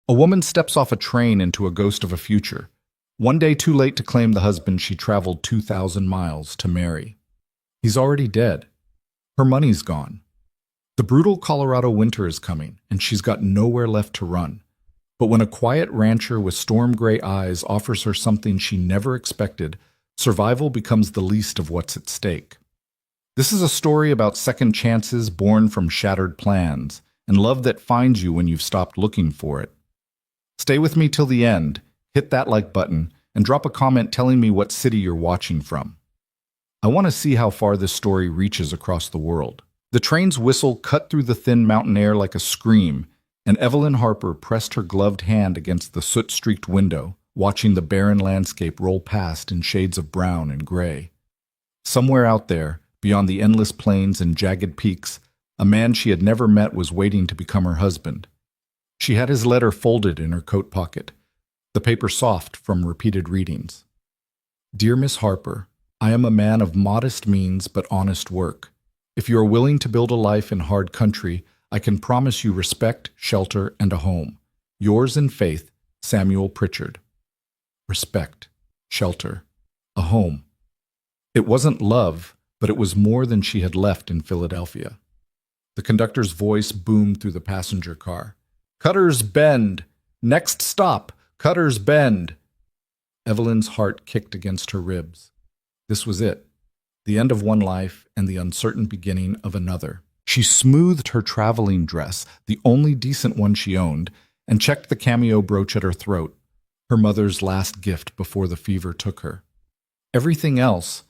A woman steps off a train into a ghost of a future, one day too late to claim the husband she traveled 2,000 miles to marry. He's already dead. Her money's gone. The brutal Colorado winter is coming, and she's got nowhere left to run. But when a quiet rancher with storm-gray eyes offers her something she never expected, survival becomes the least of what's at stake. This is a story about second chances born from shattered plans, and love that finds you when you've stopped looking for it. Stay with me till the end, hit that like button, and drop a comment telling me what city you're watching from. I want to see how far this story reaches across the world. The train's whistle cut through the thin mountain air like a scream, and Evelyn Harper pressed her gloved hand against the soot-streaked window, watching the barren landscape roll past in shades of brown and gray. Somewhere out there, beyond the endless plains and jagged peaks, a man she had never met was waiting to become her husband. She had his letter folded in her coat pocket, the paper soft from repeated readings. Dear Miss Harper, I am a man of modest means but honest work. If you are willing to build a life in hard country, I can promise you respect, shelter, and a home. Yours in faith, Samuel Pritchard. Respect, shelter, a home. It wasn't love, but it was more than she had left in Philadelphia. The conductor's voice boomed through the passenger car. Cutter's Bend! Next stop, Cutter's Bend! Evelyn's heart kicked against her ribs. This was it. The end of one life and the uncertain beginning of another. She smoothed her traveling dress, the only decent one she owned, and checked the cameo brooch at her throat, her mother's last gift before the fever took her. Everything else,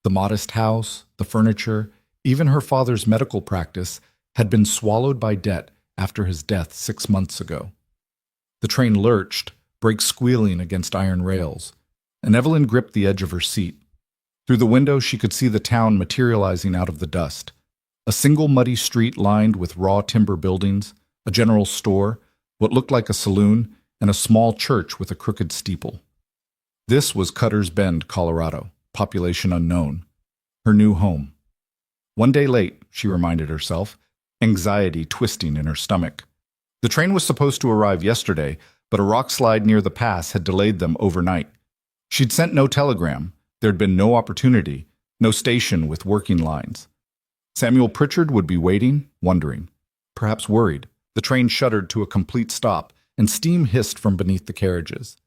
the modest house, the furniture, even her father's medical practice, had been swallowed by debt after his death 6 months ago. The train lurched, brakes squealing against iron rails, and Evelyn gripped the edge of her seat. Through the window she could see the town materializing out of the dust. A single muddy street lined with raw timber buildings, a general store, what looked like a saloon, and a small church with a crooked steeple. This was Cutter's Bend, Colorado, population unknown. Her new home. One day late, she reminded herself, anxiety twisting in her stomach. The train was supposed to arrive yesterday, but a rock slide near the pass had delayed them overnight. She'd sent no telegram. There'd been no opportunity, no station with working lines. Samuel Pritchard would be waiting, wondering, perhaps worried. The train shuddered to a complete stop, and steam hissed from beneath the carriages.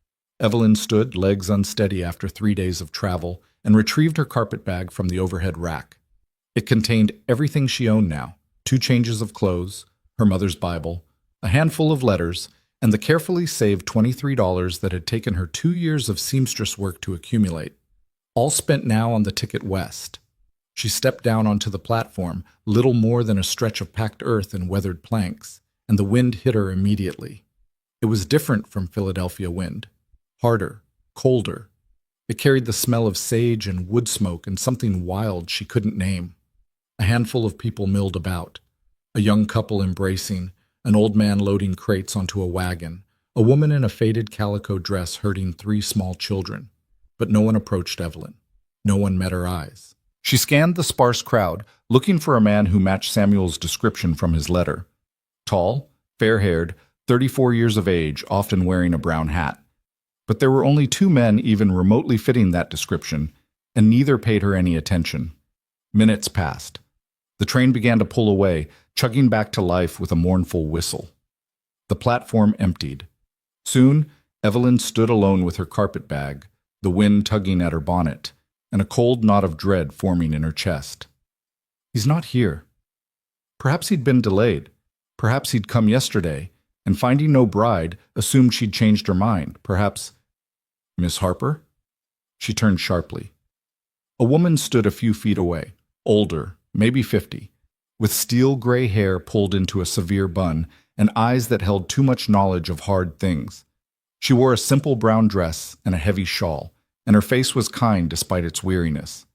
Evelyn stood, legs unsteady after 3 days of travel, and retrieved her carpetbag from the overhead rack. It contained everything she owned now, 2 changes of clothes, her mother's Bible, a handful of letters, and the carefully saved $23 that had taken her 2 years of seamstress work to accumulate. All spent now on the ticket west. She stepped down onto the platform, little more than a stretch of packed earth and weathered planks, and the wind hit her immediately. It was different from Philadelphia wind. Harder, colder. It carried the smell of sage and wood smoke and something wild she couldn't name. A handful of people milled about. A young couple embracing, an old man loading crates onto a wagon, a woman in a faded calico dress herding 3 small children. But no one approached Evelyn. No one met her eyes. She scanned the sparse crowd, looking for a man who matched Samuel's description from his letter. Tall, fair-haired, 34 years of age, often wearing a brown hat. But there were only 2 men even remotely fitting that description, and neither paid her any attention. Minutes passed. The train began to pull away, chugging back to life with a mournful whistle. The platform emptied. Soon, Evelyn stood alone with her carpetbag, the wind tugging at her bonnet, and a cold knot of dread forming in her chest. He's not here. Perhaps he'd been delayed. Perhaps he'd come yesterday, and finding no bride, assumed she'd changed her mind. Perhaps... Miss Harper? She turned sharply. A woman stood a few feet away, older, maybe 50, with steel-gray hair pulled into a severe bun and eyes that held too much knowledge of hard things. She wore a simple brown dress and a heavy shawl, and her face was kind despite its weariness.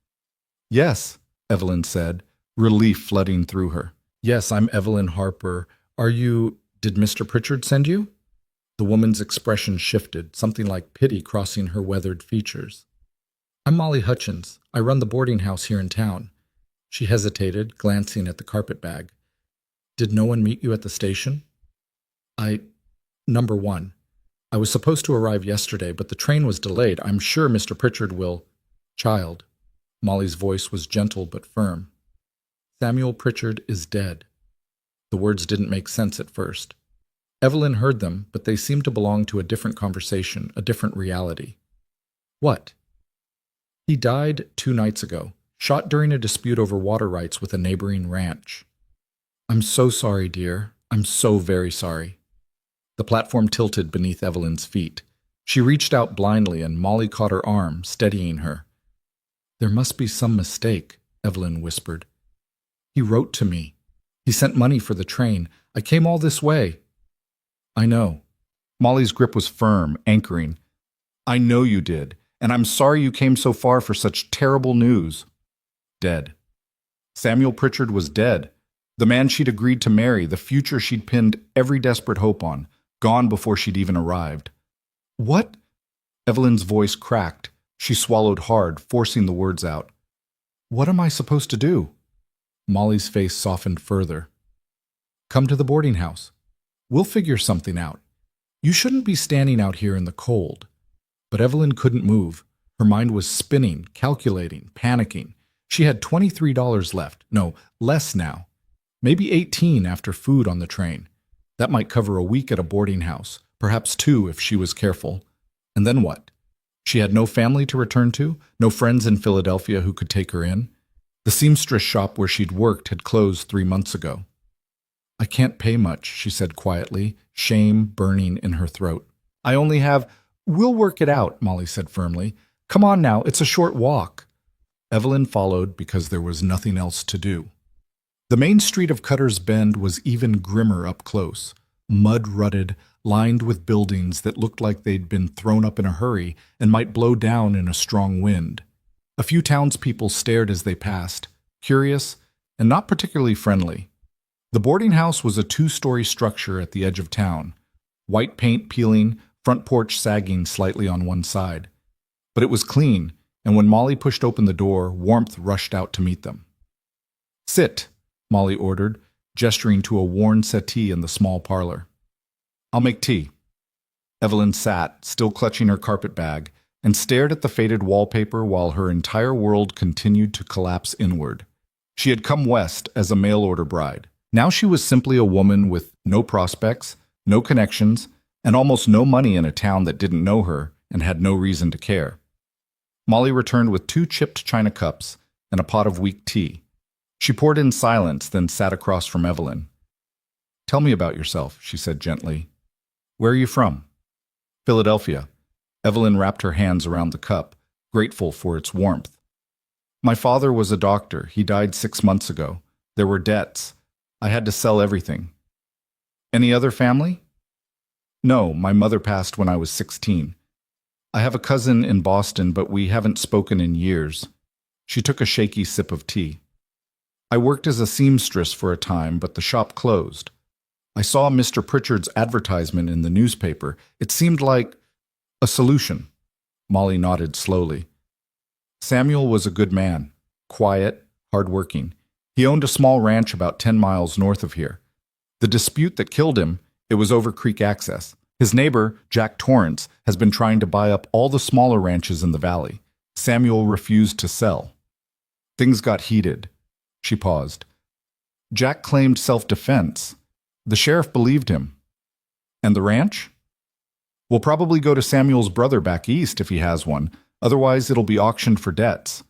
Yes, Evelyn said, relief flooding through her. Yes, I'm Evelyn Harper. Did Mr. Pritchard send you? The woman's expression shifted, something like pity crossing her weathered features. I'm Molly Hutchins. I run the boarding house here in town. She hesitated, glancing at the carpetbag. Did no one meet you at the station? Number 1. I was supposed to arrive yesterday, but the train was delayed. I'm sure Mr. Pritchard will— Child. Molly's voice was gentle but firm. Samuel Pritchard is dead. The words didn't make sense at first. Evelyn heard them, but they seemed to belong to a different conversation, a different reality. What? He died 2 nights ago, shot during a dispute over water rights with a neighboring ranch. I'm so sorry, dear. I'm so very sorry. The platform tilted beneath Evelyn's feet. She reached out blindly, and Molly caught her arm, steadying her. There must be some mistake, Evelyn whispered. He wrote to me. He sent money for the train. I came all this way. I know. Molly's grip was firm, anchoring. I know you did, and I'm sorry you came so far for such terrible news. Dead. Samuel Pritchard was dead. The man she'd agreed to marry, the future she'd pinned every desperate hope on, gone before she'd even arrived. What? Evelyn's voice cracked. She swallowed hard, forcing the words out. What am I supposed to do? Molly's face softened further. Come to the boarding house. We'll figure something out. You shouldn't be standing out here in the cold. But Evelyn couldn't move. Her mind was spinning, calculating, panicking. She had $23 left. No, less now. Maybe 18 after food on the train. That might cover a week at a boarding house, perhaps 2 if she was careful. And then what? She had no family to return to, no friends in Philadelphia who could take her in. The seamstress shop where she'd worked had closed 3 months ago. I can't pay much, she said quietly, shame burning in her throat. I only have— We'll work it out, Molly said firmly. Come on now, it's a short walk. Evelyn followed because there was nothing else to do. The main street of Cutter's Bend was even grimmer up close, mud-rutted, lined with buildings that looked like they'd been thrown up in a hurry and might blow down in a strong wind. A few townspeople stared as they passed, curious and not particularly friendly. The boarding house was a 2-story structure at the edge of town, white paint peeling, front porch sagging slightly on one side. But it was clean, and when Molly pushed open the door, warmth rushed out to meet them. Sit, Molly ordered, gesturing to a worn settee in the small parlor. I'll make tea. Evelyn sat, still clutching her carpet bag, and stared at the faded wallpaper while her entire world continued to collapse inward. She had come west as a mail-order bride. Now she was simply a woman with no prospects, no connections, and almost no money in a town that didn't know her and had no reason to care. Molly returned with 2 chipped china cups and a pot of weak tea. She poured in silence, then sat across from Evelyn. Tell me about yourself, she said gently. Where are you from? Philadelphia. Evelyn wrapped her hands around the cup, grateful for its warmth. My father was a doctor. He died 6 months ago. There were debts. I had to sell everything. Any other family? No, my mother passed when I was 16. I have a cousin in Boston, but we haven't spoken in years. She took a shaky sip of tea. I worked as a seamstress for a time, but the shop closed. I saw Mr. Pritchard's advertisement in the newspaper. It seemed like a solution. Molly nodded slowly. Samuel was a good man, quiet, hard-working. He owned a small ranch about 10 miles north of here. The dispute that killed him, it was over creek access. His neighbor, Jack Torrance, has been trying to buy up all the smaller ranches in the valley. Samuel refused to sell. Things got heated. She paused. Jack claimed self-defense. The sheriff believed him. And the ranch? We'll probably go to Samuel's brother back east if he has one. Otherwise, it'll be auctioned for debts.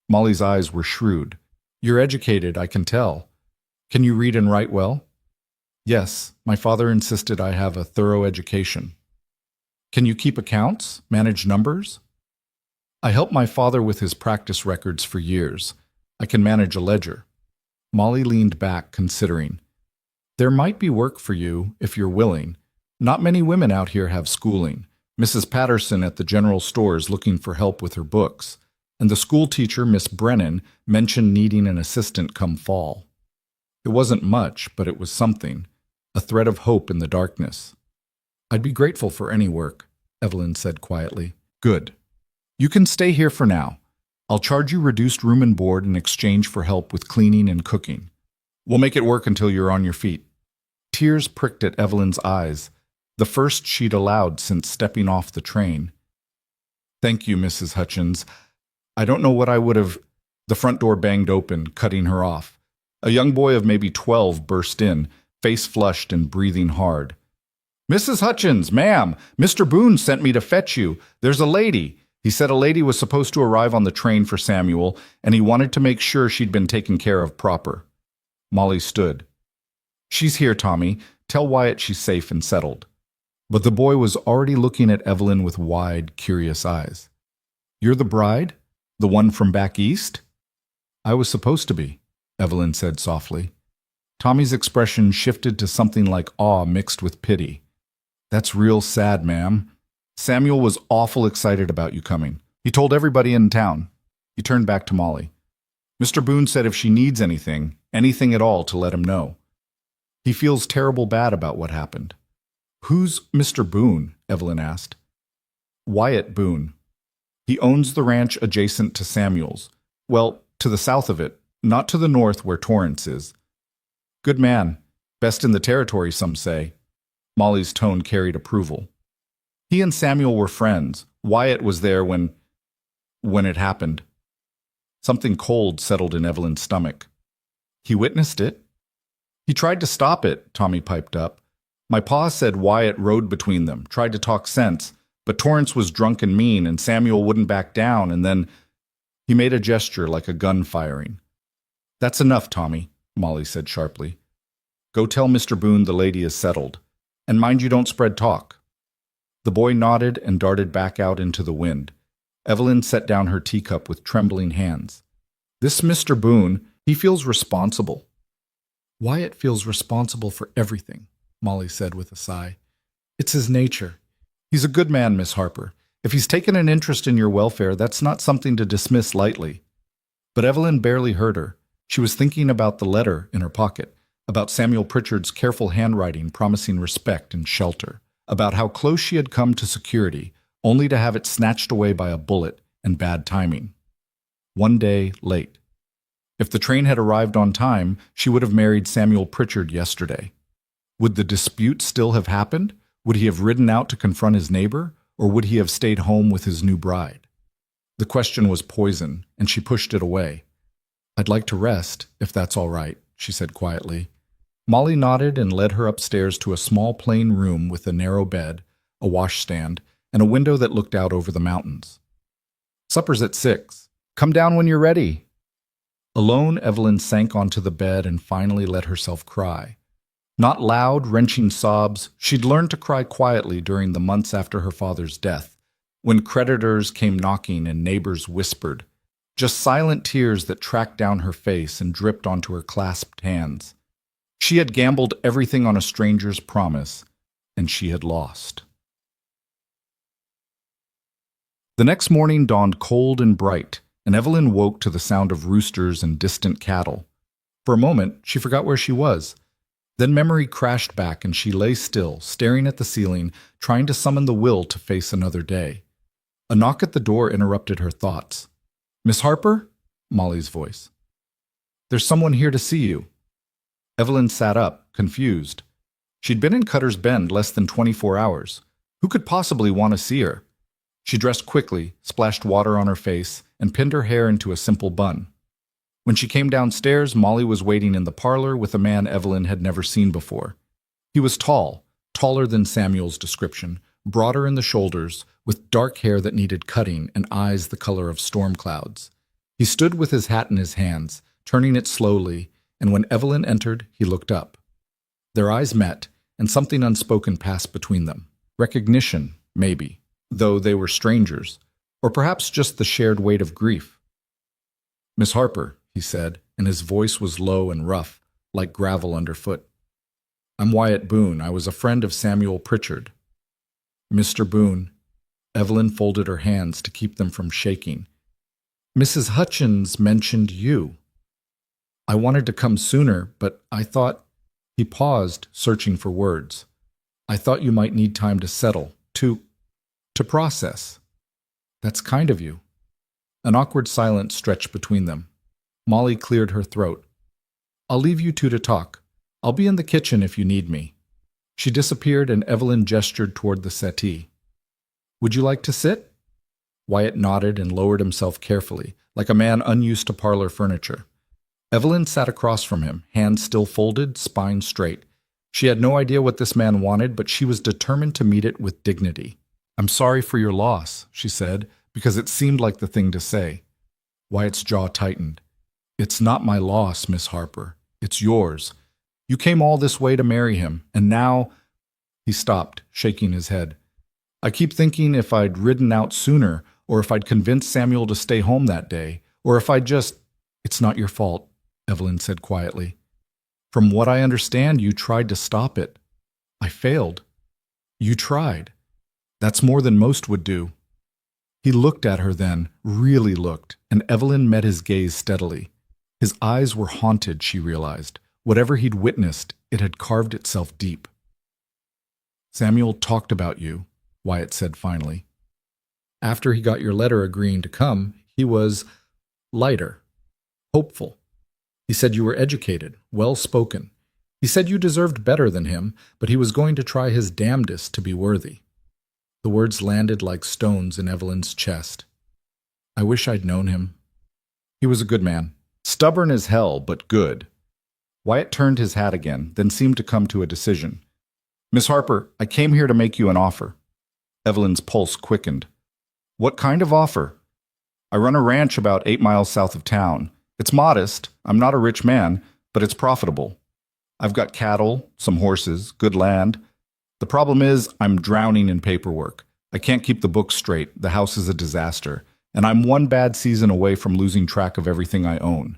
Molly's eyes were shrewd. You're educated, I can tell. Can you read and write well? Yes, my father insisted I have a thorough education. Can you keep accounts, manage numbers? I helped my father with his practice records for years. I can manage a ledger. Molly leaned back, considering. There might be work for you, if you're willing. Not many women out here have schooling. Mrs. Patterson at the general store is looking for help with her books, and the school teacher, Miss Brennan, mentioned needing an assistant come fall. It wasn't much, but it was something, a thread of hope in the darkness. I'd be grateful for any work, Evelyn said quietly. Good. You can stay here for now. I'll charge you reduced room and board in exchange for help with cleaning and cooking. We'll make it work until you're on your feet. Tears pricked at Evelyn's eyes. the first she'd allowed since stepping off the train. "Thank you, Mrs. Hutchins. I don't know what I would have—" The front door banged open, cutting her off. A young boy of maybe 12 burst in, face flushed and breathing hard. "Mrs. Hutchins, ma'am, Mr. Boone sent me to fetch you. There's a lady. He said a lady was supposed to arrive on the train for Samuel, and he wanted to make sure she'd been taken care of proper." Molly stood. "She's here, Tommy. Tell Wyatt she's safe and settled." But the boy was already looking at Evelyn with wide, curious eyes. "You're the bride? The one from back east?" "I was supposed to be," Evelyn said softly. Tommy's expression shifted to something like awe mixed with pity. "That's real sad, ma'am. Samuel was awful excited about you coming. He told everybody in town." He turned back to Molly. "Mr. Boone said if she needs anything, anything at all, to let him know. He feels terrible bad about what happened." "Who's Mr. Boone?" Evelyn asked. "Wyatt Boone. He owns the ranch adjacent to Samuel's. Well, to the south of it, not to the north where Torrance is. Good man. Best in the territory, some say." Molly's tone carried approval. "He and Samuel were friends. Wyatt was there when it happened." Something cold settled in Evelyn's stomach. "He witnessed it?" "He tried to stop it," Tommy piped up. "My pa said Wyatt rode between them, tried to talk sense, but Torrance was drunk and mean, and Samuel wouldn't back down, and then—" He made a gesture like a gun firing. "That's enough, Tommy," Molly said sharply. "Go tell Mr. Boone the lady is settled. And mind you don't spread talk." The boy nodded and darted back out into the wind. Evelyn set down her teacup with trembling hands. "This Mr. Boone, he feels responsible." "Wyatt feels responsible for everything," Molly said with a sigh. "It's his nature. He's a good man, Miss Harper. If he's taken an interest in your welfare, that's not something to dismiss lightly." But Evelyn barely heard her. She was thinking about the letter in her pocket, about Samuel Pritchard's careful handwriting promising respect and shelter, about how close she had come to security, only to have it snatched away by a bullet and bad timing. One day late. If the train had arrived on time, she would have married Samuel Pritchard yesterday. Would the dispute still have happened? Would he have ridden out to confront his neighbor, or would he have stayed home with his new bride? The question was poison, and she pushed it away. "I'd like to rest, if that's all right," she said quietly. Molly nodded and led her upstairs to a small plain room with a narrow bed, a washstand, and a window that looked out over the mountains. "Supper's at 6. Come down when you're ready." Alone, Evelyn sank onto the bed and finally let herself cry. Not loud, wrenching sobs. She'd learned to cry quietly during the months after her father's death, when creditors came knocking and neighbors whispered. Just silent tears that tracked down her face and dripped onto her clasped hands. She had gambled everything on a stranger's promise, and she had lost. The next morning dawned cold and bright, and Evelyn woke to the sound of roosters and distant cattle. For a moment, she forgot where she was. Then memory crashed back and she lay still, staring at the ceiling, trying to summon the will to face another day. A knock at the door interrupted her thoughts. "Miss Harper?" Molly's voice. "There's someone here to see you." Evelyn sat up, confused. She'd been in Cutter's Bend less than 24 hours. Who could possibly want to see her? She dressed quickly, splashed water on her face, and pinned her hair into a simple bun. When she came downstairs, Molly was waiting in the parlor with a man Evelyn had never seen before. He was tall, taller than Samuel's description, broader in the shoulders, with dark hair that needed cutting and eyes the color of storm clouds. He stood with his hat in his hands, turning it slowly, and when Evelyn entered, he looked up. Their eyes met, and something unspoken passed between them. Recognition, maybe, though they were strangers, or perhaps just the shared weight of grief. "Miss Harper," he said, and his voice was low and rough, like gravel underfoot. "I'm Wyatt Boone. I was a friend of Samuel Pritchard." "Mr. Boone." Evelyn folded her hands to keep them from shaking. "Mrs. Hutchins mentioned you. I wanted to come sooner, but I thought—" He paused, searching for words. "I thought you might need time to settle, to process." "That's kind of you." An awkward silence stretched between them. Molly cleared her throat. "I'll leave you two to talk. I'll be in the kitchen if you need me." She disappeared and Evelyn gestured toward the settee. Would you like to sit? Wyatt nodded and lowered himself carefully, like a man unused to parlor furniture. Evelyn sat across from him, hands still folded, spine straight. She had no idea what this man wanted, but she was determined to meet it with dignity. I'm sorry for your loss, she said, because it seemed like the thing to say. Wyatt's jaw tightened. It's not my loss, Miss Harper. It's yours. You came all this way to marry him, and now— He stopped, shaking his head. I keep thinking if I'd ridden out sooner, or if I'd convinced Samuel to stay home that day, or if I'd just— It's not your fault, Evelyn said quietly. From what I understand, you tried to stop it. I failed. You tried. That's more than most would do. He looked at her then, really looked, and Evelyn met his gaze steadily. His eyes were haunted, she realized. Whatever he'd witnessed, it had carved itself deep. Samuel talked about you, Wyatt said finally. After he got your letter agreeing to come, he was lighter, hopeful. He said you were educated, well-spoken. He said you deserved better than him, but he was going to try his damnedest to be worthy. The words landed like stones in Evelyn's chest. I wish I'd known him. He was a good man. Stubborn as hell, but good. Wyatt turned his hat again, then seemed to come to a decision. Miss Harper, I came here to make you an offer. Evelyn's pulse quickened. What kind of offer? I run a ranch about 8 miles south of town. It's modest, I'm not a rich man, but it's profitable. I've got cattle, some horses, good land. The problem is, I'm drowning in paperwork. I can't keep the books straight, the house is a disaster, and I'm one bad season away from losing track of everything I own.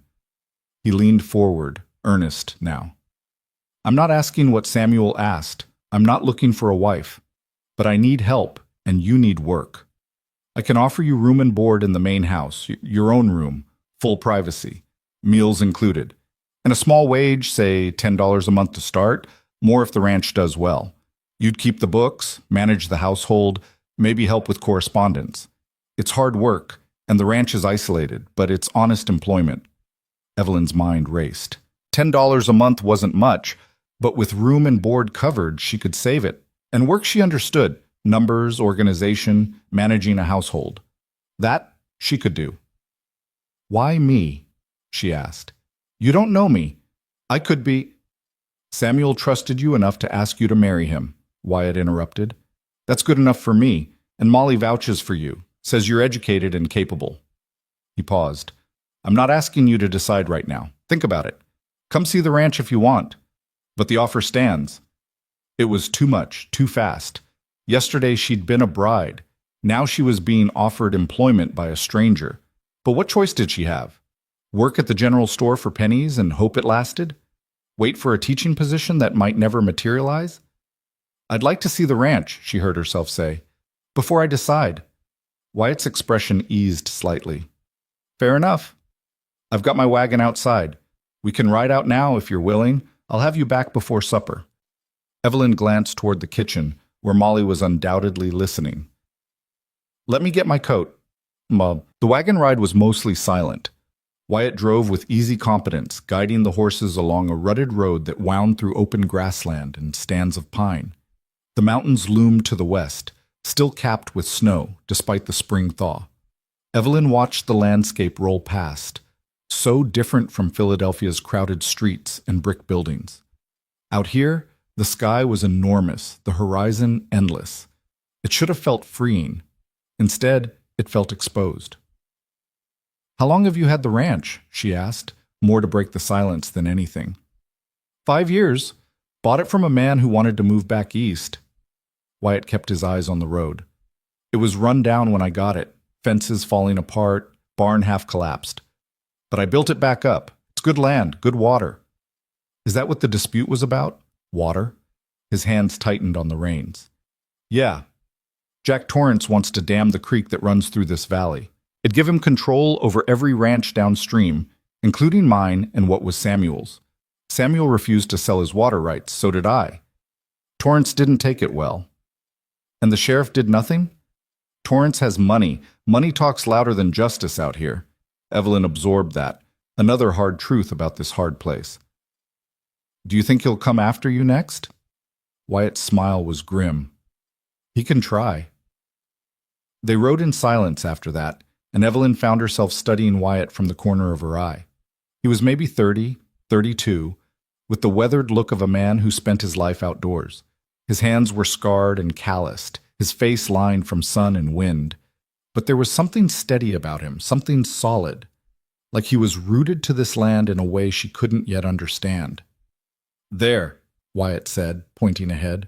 He leaned forward, earnest now. I'm not asking what Samuel asked. I'm not looking for a wife. But I need help, and you need work. I can offer you room and board in the main house, your own room, full privacy, meals included, and a small wage, say $10 a month to start, more if the ranch does well. You'd keep the books, manage the household, maybe help with correspondence. It's hard work, and the ranch is isolated, but it's honest employment. Evelyn's mind raced. $10 a month wasn't much, but with room and board covered, she could save it. And work she understood, numbers, organization, managing a household. That she could do. Why me? She asked. You don't know me. I could be— Samuel trusted you enough to ask you to marry him, Wyatt interrupted. That's good enough for me, and Molly vouches for you, says you're educated and capable. He paused. I'm not asking you to decide right now. Think about it. Come see the ranch if you want. But the offer stands. It was too much, too fast. Yesterday she'd been a bride. Now she was being offered employment by a stranger. But what choice did she have? Work at the general store for pennies and hope it lasted? Wait for a teaching position that might never materialize? I'd like to see the ranch, she heard herself say, before I decide. Wyatt's expression eased slightly. Fair enough. I've got my wagon outside. We can ride out now if you're willing. I'll have you back before supper. Evelyn glanced toward the kitchen, where Molly was undoubtedly listening. Let me get my coat. The wagon ride was mostly silent. Wyatt drove with easy competence, guiding the horses along a rutted road that wound through open grassland and stands of pine. The mountains loomed to the west, still capped with snow, despite the spring thaw. Evelyn watched the landscape roll past, so different from Philadelphia's crowded streets and brick buildings. Out here, the sky was enormous, the horizon endless. It should have felt freeing. Instead, it felt exposed. How long have you had the ranch? She asked, more to break the silence than anything. 5 years. Bought it from a man who wanted to move back east. Wyatt kept his eyes on the road. It was run down when I got it, fences falling apart, barn half collapsed. But I built it back up. It's good land, good water. Is that what the dispute was about? Water? His hands tightened on the reins. Yeah. Jack Torrance wants to dam the creek that runs through this valley. It'd give him control over every ranch downstream, including mine and what was Samuel's. Samuel refused to sell his water rights, so did I. Torrance didn't take it well. And the sheriff did nothing? Torrance has money. Money talks louder than justice out here. Evelyn absorbed that, another hard truth about this hard place. Do you think he'll come after you next? Wyatt's smile was grim. He can try. They rode in silence after that, and Evelyn found herself studying Wyatt from the corner of her eye. He was maybe 30, 32, with the weathered look of a man who spent his life outdoors. His hands were scarred and calloused, his face lined from sun and wind. But there was something steady about him, something solid, like he was rooted to this land in a way she couldn't yet understand. "There," Wyatt said, pointing ahead.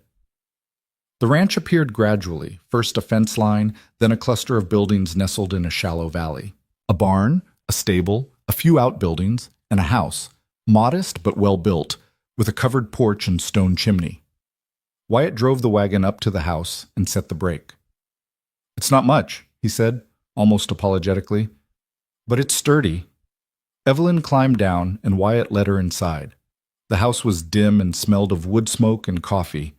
The ranch appeared gradually, first a fence line, then a cluster of buildings nestled in a shallow valley. A barn, a stable, a few outbuildings, and a house, modest but well built, with a covered porch and stone chimney. Wyatt drove the wagon up to the house and set the brake. "It's not much," he said, almost apologetically, "but it's sturdy." Evelyn climbed down, and Wyatt led her inside. The house was dim and smelled of wood smoke and coffee.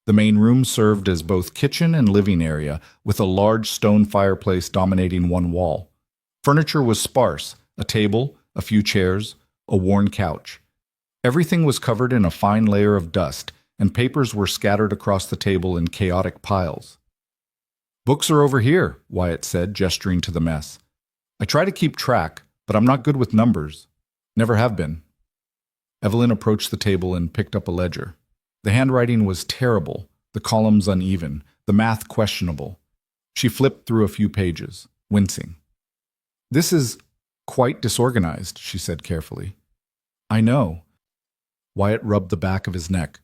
The main room served as both kitchen and living area, with a large stone fireplace dominating one wall. Furniture was sparse, a table, a few chairs, a worn couch. Everything was covered in a fine layer of dust, and papers were scattered across the table in chaotic piles. "Books are over here," Wyatt said, gesturing to the mess. "I try to keep track, but I'm not good with numbers. Never have been." Evelyn approached the table and picked up a ledger. The handwriting was terrible, the columns uneven, the math questionable. She flipped through a few pages, wincing. "This is quite disorganized," she said carefully. "I know." Wyatt rubbed the back of his neck.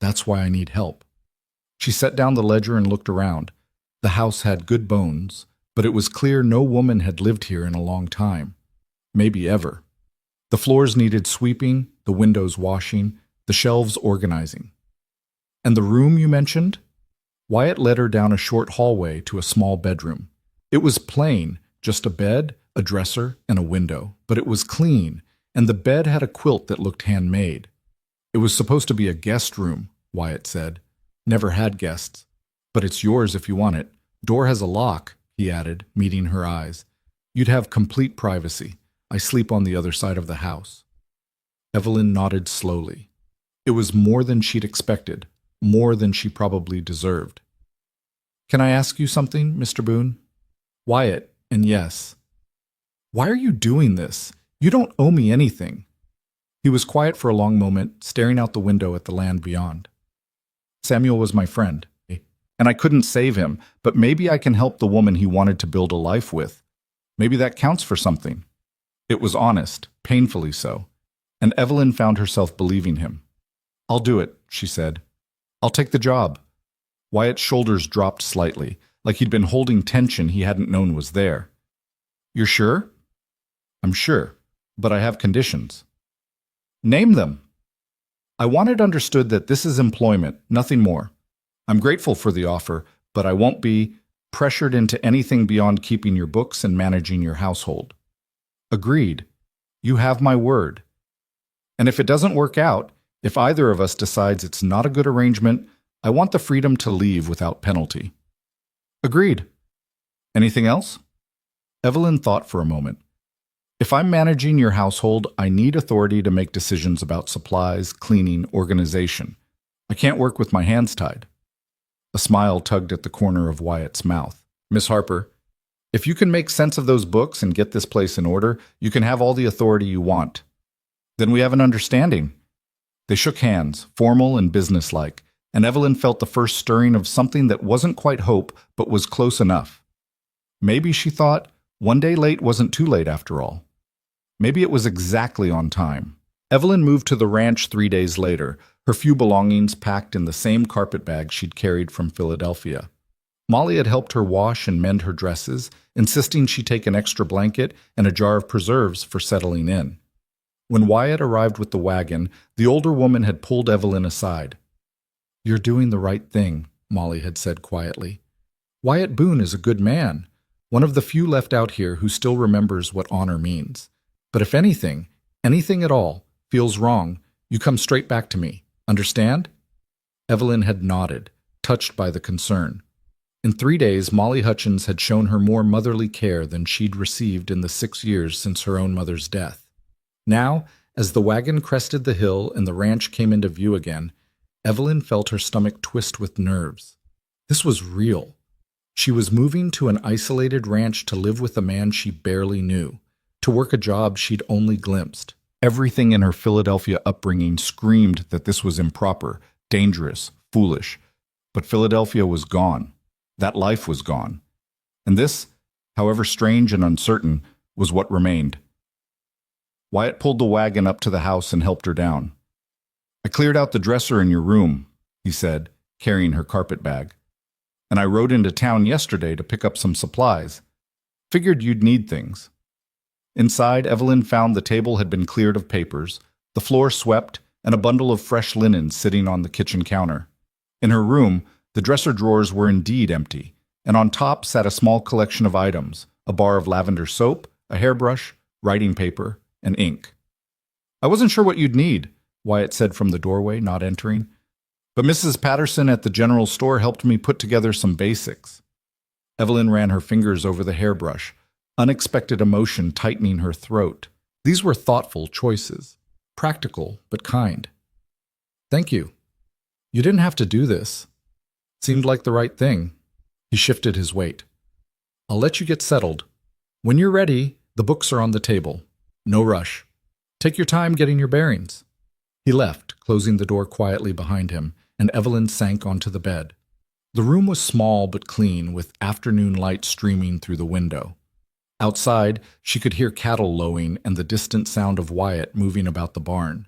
"That's why I need help." She set down the ledger and looked around. The house had good bones, but it was clear no woman had lived here in a long time. Maybe ever. The floors needed sweeping, the windows washing, the shelves organizing. "And the room you mentioned?" Wyatt led her down a short hallway to a small bedroom. It was plain, just a bed, a dresser, and a window, but it was clean, and the bed had a quilt that looked handmade. "It was supposed to be a guest room," Wyatt said. "Never had guests. But it's yours if you want it. Door has a lock," he added, meeting her eyes. "You'd have complete privacy. I sleep on the other side of the house." Evelyn nodded slowly. It was more than she'd expected, more than she probably deserved. "Can I ask you something, Mr. Boone?" "Wyatt, and yes." "Why are you doing this? You don't owe me anything." He was quiet for a long moment, staring out the window at the land beyond. "Samuel was my friend, and I couldn't save him, but maybe I can help the woman he wanted to build a life with. Maybe that counts for something." It was honest, painfully so, and Evelyn found herself believing him. "I'll do it," she said. "I'll take the job." Wyatt's shoulders dropped slightly, like he'd been holding tension he hadn't known was there. "You're sure?" "I'm sure, but I have conditions." "Name them." "I want it understood that this is employment, nothing more. I'm grateful for the offer, but I won't be pressured into anything beyond keeping your books and managing your household." "Agreed. You have my word. And if it doesn't work out, if either of us decides it's not a good arrangement, I want the freedom to leave without penalty." "Agreed. Anything else?" Evelyn thought for a moment. "If I'm managing your household, I need authority to make decisions about supplies, cleaning, organization. I can't work with my hands tied." A smile tugged at the corner of Wyatt's mouth. "Miss Harper, if you can make sense of those books and get this place in order, you can have all the authority you want." "Then we have an understanding." They shook hands, formal and businesslike, and Evelyn felt the first stirring of something that wasn't quite hope, but was close enough. Maybe, she thought, one day late wasn't too late after all. Maybe it was exactly on time. Evelyn moved to the ranch 3 days later, her few belongings packed in the same carpet bag she'd carried from Philadelphia. Molly had helped her wash and mend her dresses, insisting she take an extra blanket and a jar of preserves for settling in. When Wyatt arrived with the wagon, the older woman had pulled Evelyn aside. "You're doing the right thing," Molly had said quietly. "Wyatt Boone is a good man, one of the few left out here who still remembers what honor means. But if anything at all, feels wrong, you come straight back to me. Understand?" Evelyn had nodded, touched by the concern. In 3 days, Molly Hutchins had shown her more motherly care than she'd received in the 6 years since her own mother's death. Now, as the wagon crested the hill and the ranch came into view again, Evelyn felt her stomach twist with nerves. This was real. She was moving to an isolated ranch to live with a man she barely knew, to work a job she'd only glimpsed. Everything in her Philadelphia upbringing screamed that this was improper, dangerous, foolish. But Philadelphia was gone. That life was gone. And this, however strange and uncertain, was what remained. Wyatt pulled the wagon up to the house and helped her down. "I cleared out the dresser in your room," he said, carrying her carpet bag. "And I rode into town yesterday to pick up some supplies. Figured you'd need things." Inside, Evelyn found the table had been cleared of papers, the floor swept, and a bundle of fresh linen sitting on the kitchen counter. In her room, the dresser drawers were indeed empty, and on top sat a small collection of items, a bar of lavender soap, a hairbrush, writing paper, and ink. "I wasn't sure what you'd need," Wyatt said from the doorway, not entering. "But Mrs. Patterson at the general store helped me put together some basics." Evelyn ran her fingers over the hairbrush, unexpected emotion tightening her throat. These were thoughtful choices, practical but kind. "Thank you. You didn't have to do this. Seemed like the right thing." He shifted his weight. "I'll let you get settled. When you're ready, the books are on the table. No rush. Take your time getting your bearings." He left, closing the door quietly behind him, and Evelyn sank onto the bed. The room was small but clean, with afternoon light streaming through the window. Outside, she could hear cattle lowing and the distant sound of Wyatt moving about the barn.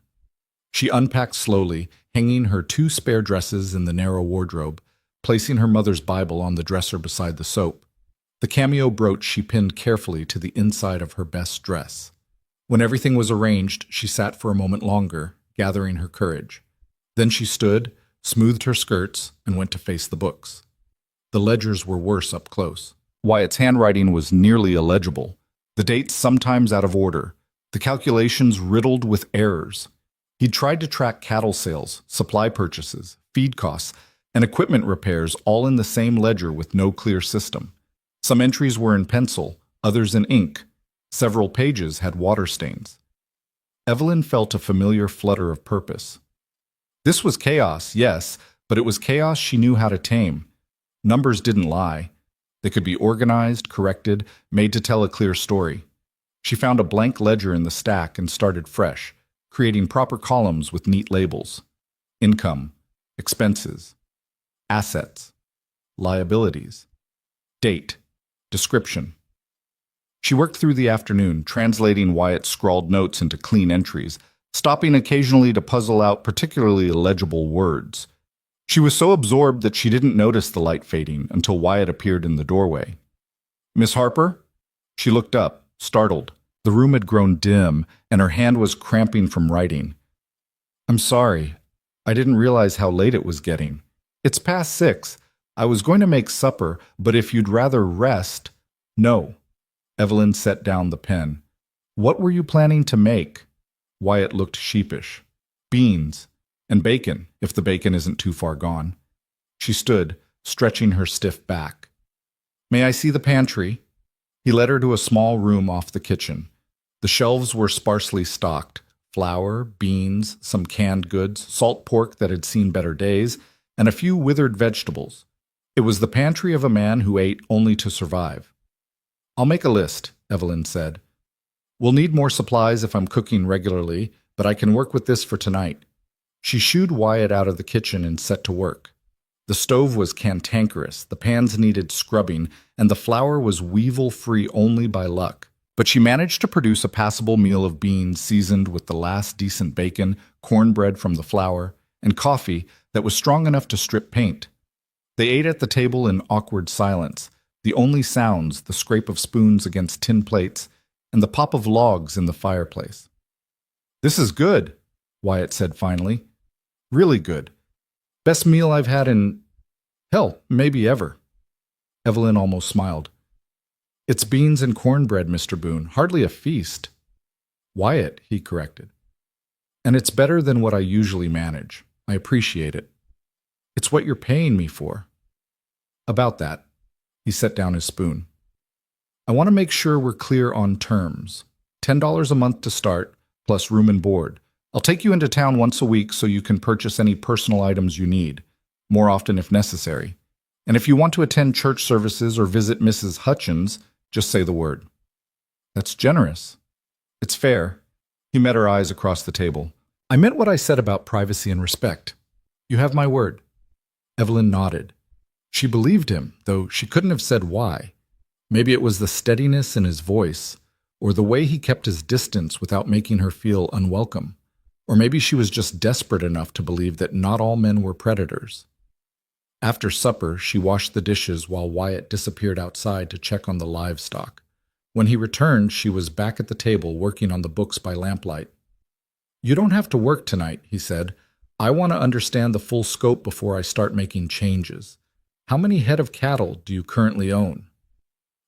She unpacked slowly, hanging her 2 spare dresses in the narrow wardrobe, placing her mother's Bible on the dresser beside the soap. The cameo brooch she pinned carefully to the inside of her best dress. When everything was arranged, she sat for a moment longer, gathering her courage. Then she stood, smoothed her skirts, and went to face the books. The ledgers were worse up close. Wyatt's handwriting was nearly illegible, the dates sometimes out of order, the calculations riddled with errors. He'd tried to track cattle sales, supply purchases, feed costs, and equipment repairs all in the same ledger with no clear system. Some entries were in pencil, others in ink. Several pages had water stains. Evelyn felt a familiar flutter of purpose. This was chaos, yes, but it was chaos she knew how to tame. Numbers didn't lie. They could be organized, corrected, made to tell a clear story. She found a blank ledger in the stack and started fresh, creating proper columns with neat labels. Income, expenses, assets, liabilities, date, description. She worked through the afternoon, translating Wyatt's scrawled notes into clean entries, stopping occasionally to puzzle out particularly illegible words. She was so absorbed that she didn't notice the light fading until Wyatt appeared in the doorway. "Miss Harper?" She looked up, startled. The room had grown dim, and her hand was cramping from writing. "I'm sorry. I didn't realize how late it was getting. It's past 6. I was going to make supper, but if you'd rather rest—" "No." Evelyn set down the pen. "What were you planning to make?" Wyatt looked sheepish. "Beans. And bacon, if the bacon isn't too far gone." She stood, stretching her stiff back. "May I see the pantry?" He led her to a small room off the kitchen. The shelves were sparsely stocked: flour, beans, some canned goods, salt pork that had seen better days, and a few withered vegetables. It was the pantry of a man who ate only to survive. "I'll make a list," Evelyn said. "We'll need more supplies if I'm cooking regularly, but I can work with this for tonight." She shooed Wyatt out of the kitchen and set to work. The stove was cantankerous, the pans needed scrubbing, and the flour was weevil-free only by luck. But she managed to produce a passable meal of beans seasoned with the last decent bacon, cornbread from the flour, and coffee that was strong enough to strip paint. They ate at the table in awkward silence, the only sounds the scrape of spoons against tin plates and the pop of logs in the fireplace. "This is good," Wyatt said finally. "Really good. Best meal I've had in, hell, maybe ever." Evelyn almost smiled. "It's beans and cornbread, Mr. Boone, hardly a feast." "Wyatt," he corrected. "And it's better than what I usually manage. I appreciate it. It's what you're paying me for." "About that." He set down his spoon. "I want to make sure we're clear on terms. $10 a month to start, plus room and board. I'll take you into town once a week so you can purchase any personal items you need, more often if necessary. And if you want to attend church services or visit Mrs. Hutchins, just say the word. That's generous. It's fair. He met her eyes across the table. I meant what I said about privacy and respect. You have my word. Evelyn nodded. She believed him, though she couldn't have said why. Maybe it was the steadiness in his voice, or the way he kept his distance without making her feel unwelcome. Or maybe she was just desperate enough to believe that not all men were predators. After supper, she washed the dishes while Wyatt disappeared outside to check on the livestock. When he returned, she was back at the table working on the books by lamplight. You don't have to work tonight, he said. I want to understand the full scope before I start making changes. How many head of cattle do you currently own?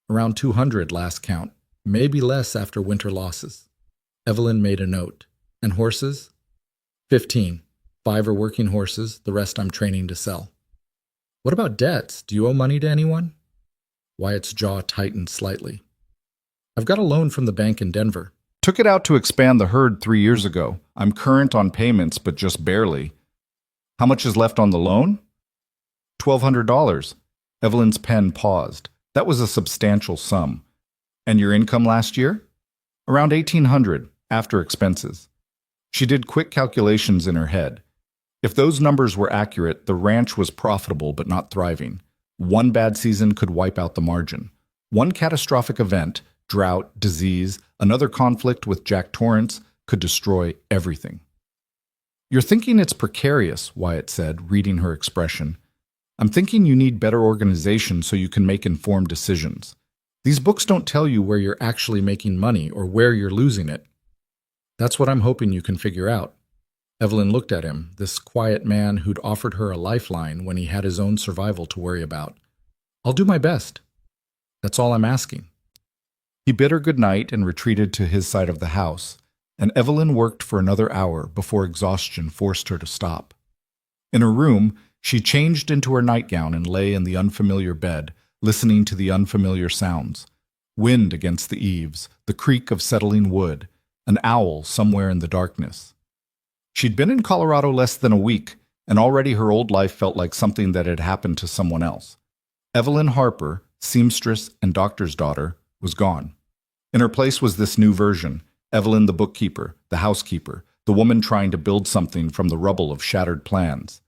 Around 200 last count, maybe less after winter losses. Evelyn made a note. And horses? 15. 5 are working horses, the rest I'm training to sell. What about debts? Do you owe money to anyone? Wyatt's jaw tightened slightly. I've got a loan from the bank in Denver. Took it out to expand the herd 3 years ago. I'm current on payments, but just barely. How much is left on the loan? $1,200. Evelyn's pen paused. That was a substantial sum. And your income last year? Around $1,800, after expenses. She did quick calculations in her head. If those numbers were accurate, the ranch was profitable but not thriving. One bad season could wipe out the margin. One catastrophic event, drought, disease, another conflict with Jack Torrance, could destroy everything. You're thinking it's precarious, Wyatt said, reading her expression. I'm thinking you need better organization so you can make informed decisions. These books don't tell you where you're actually making money or where you're losing it. That's what I'm hoping you can figure out. Evelyn looked at him, this quiet man who'd offered her a lifeline when he had his own survival to worry about. I'll do my best. That's all I'm asking. He bid her good night and retreated to his side of the house, and Evelyn worked for another hour before exhaustion forced her to stop. In her room, she changed into her nightgown and lay in the unfamiliar bed, listening to the unfamiliar sounds. Wind against the eaves, the creak of settling wood, an owl somewhere in the darkness. She'd been in Colorado less than a week, and already her old life felt like something that had happened to someone else. Evelyn Harper, seamstress and doctor's daughter, was gone. In her place was this new version, Evelyn the bookkeeper, the housekeeper, the woman trying to build something from the rubble of shattered plans.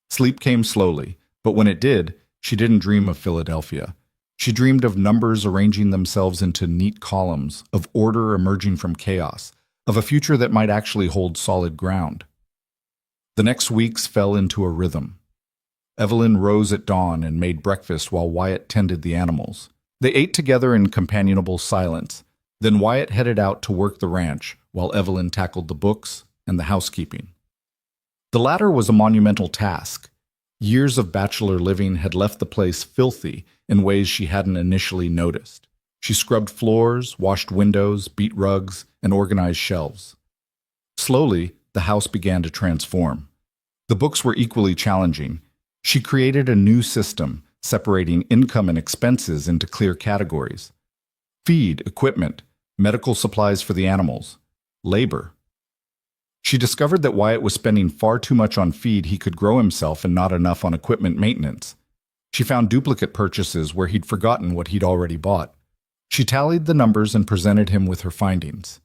Sleep came slowly, but when it did, she didn't dream of Philadelphia. She dreamed of numbers arranging themselves into neat columns, of order emerging from chaos, of a future that might actually hold solid ground. The next weeks fell into a rhythm. Evelyn rose at dawn and made breakfast while Wyatt tended the animals. They ate together in companionable silence. Then Wyatt headed out to work the ranch, while Evelyn tackled the books and the housekeeping. The latter was a monumental task. Years of bachelor living had left the place filthy in ways she hadn't initially noticed. She scrubbed floors, washed windows, beat rugs, and organized shelves. Slowly, the house began to transform. The books were equally challenging. She created a new system, separating income and expenses into clear categories. Feed, equipment, medical supplies for the animals, labor. She discovered that Wyatt was spending far too much on feed he could grow himself and not enough on equipment maintenance. She found duplicate purchases where he'd forgotten what he'd already bought. She tallied the numbers and presented him with her findings.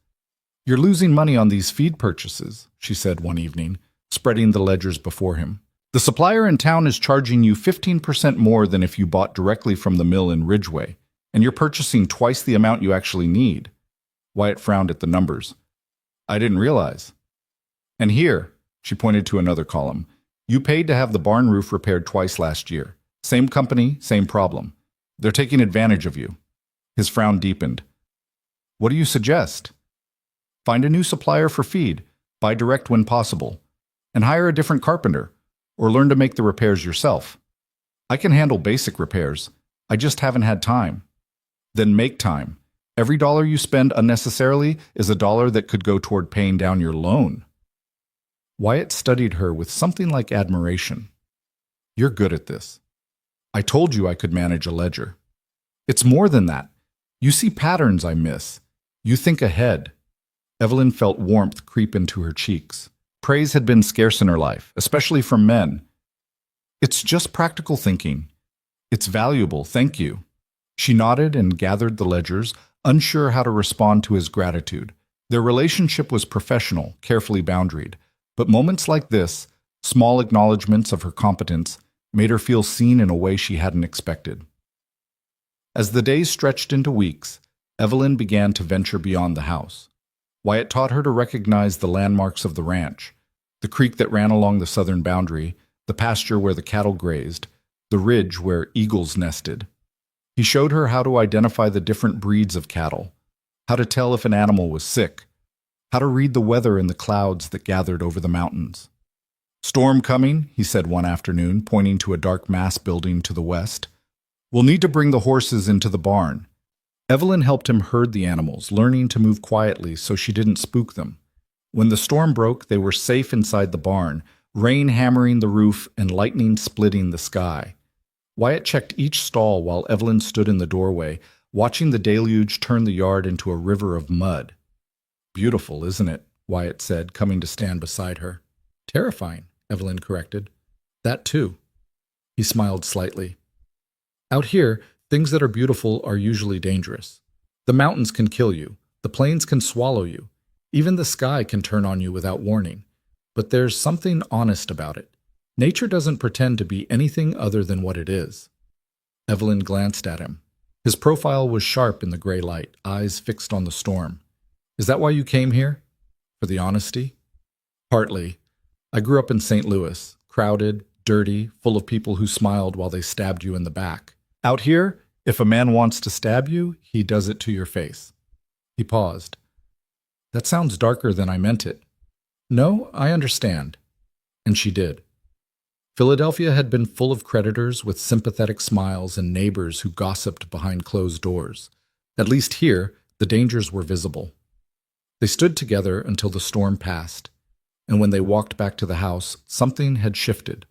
You're losing money on these feed purchases, she said one evening, spreading the ledgers before him. The supplier in town is charging you 15% more than if you bought directly from the mill in Ridgeway, and you're purchasing twice the amount you actually need. Wyatt frowned at the numbers. I didn't realize. And here, she pointed to another column, you paid to have the barn roof repaired twice last year. Same company, same problem. They're taking advantage of you. His frown deepened. What do you suggest? Find a new supplier for feed, buy direct when possible, and hire a different carpenter, or learn to make the repairs yourself. I can handle basic repairs. I just haven't had time. Then make time. Every dollar you spend unnecessarily is a dollar that could go toward paying down your loan. Wyatt studied her with something like admiration. You're good at this. I told you I could manage a ledger. It's more than that. You see patterns I miss. You think ahead. Evelyn felt warmth creep into her cheeks. Praise had been scarce in her life, especially from men. It's just practical thinking. It's valuable, thank you. She nodded and gathered the ledgers, unsure how to respond to his gratitude. Their relationship was professional, carefully boundaried, but moments like this, small acknowledgments of her competence, made her feel seen in a way she hadn't expected. As the days stretched into weeks, Evelyn began to venture beyond the house. Wyatt taught her to recognize the landmarks of the ranch, the creek that ran along the southern boundary, the pasture where the cattle grazed, the ridge where eagles nested. He showed her how to identify the different breeds of cattle, how to tell if an animal was sick, how to read the weather in the clouds that gathered over the mountains. "Storm coming," he said one afternoon, pointing to a dark mass building to the west. "We'll need to bring the horses into the barn." Evelyn helped him herd the animals, learning to move quietly so she didn't spook them. When the storm broke, they were safe inside the barn, rain hammering the roof and lightning splitting the sky. Wyatt checked each stall while Evelyn stood in the doorway, watching the deluge turn the yard into a river of mud. "Beautiful, isn't it?" Wyatt said, coming to stand beside her. "Terrifying," Evelyn corrected. "That too." He smiled slightly. "Out here, things that are beautiful are usually dangerous. The mountains can kill you. The plains can swallow you. Even the sky can turn on you without warning. But there's something honest about it. Nature doesn't pretend to be anything other than what it is." Evelyn glanced at him. His profile was sharp in the gray light, eyes fixed on the storm. "Is that why you came here? For the honesty?" "Partly. I grew up in St. Louis, crowded, dirty, full of people who smiled while they stabbed you in the back. Out here, if a man wants to stab you, he does it to your face." He paused. "That sounds darker than I meant it." "No, I understand." And she did. Philadelphia had been full of creditors with sympathetic smiles and neighbors who gossiped behind closed doors. At least here, the dangers were visible. They stood together until the storm passed, and when they walked back to the house, something had shifted.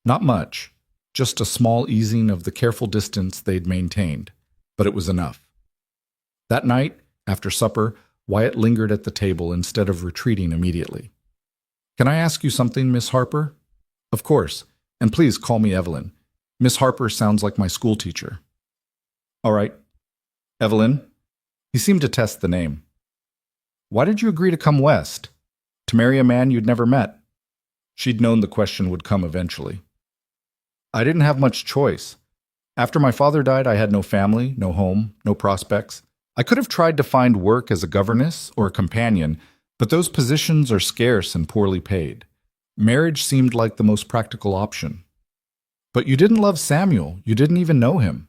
Not much, just a small easing of the careful distance they'd maintained, but it was enough. That night, after supper, Wyatt lingered at the table instead of retreating immediately. "Can I ask you something, Miss Harper?" "Of course, and please call me Evelyn. Miss Harper sounds like my school teacher." "All right. Evelyn." He seemed to test the name. "Why did you agree to come west? To marry a man you'd never met?" She'd known the question would come eventually. "I didn't have much choice. After my father died, I had no family, no home, no prospects. I could have tried to find work as a governess or a companion, but those positions are scarce and poorly paid. Marriage seemed like the most practical option." "But you didn't love Samuel. You didn't even know him."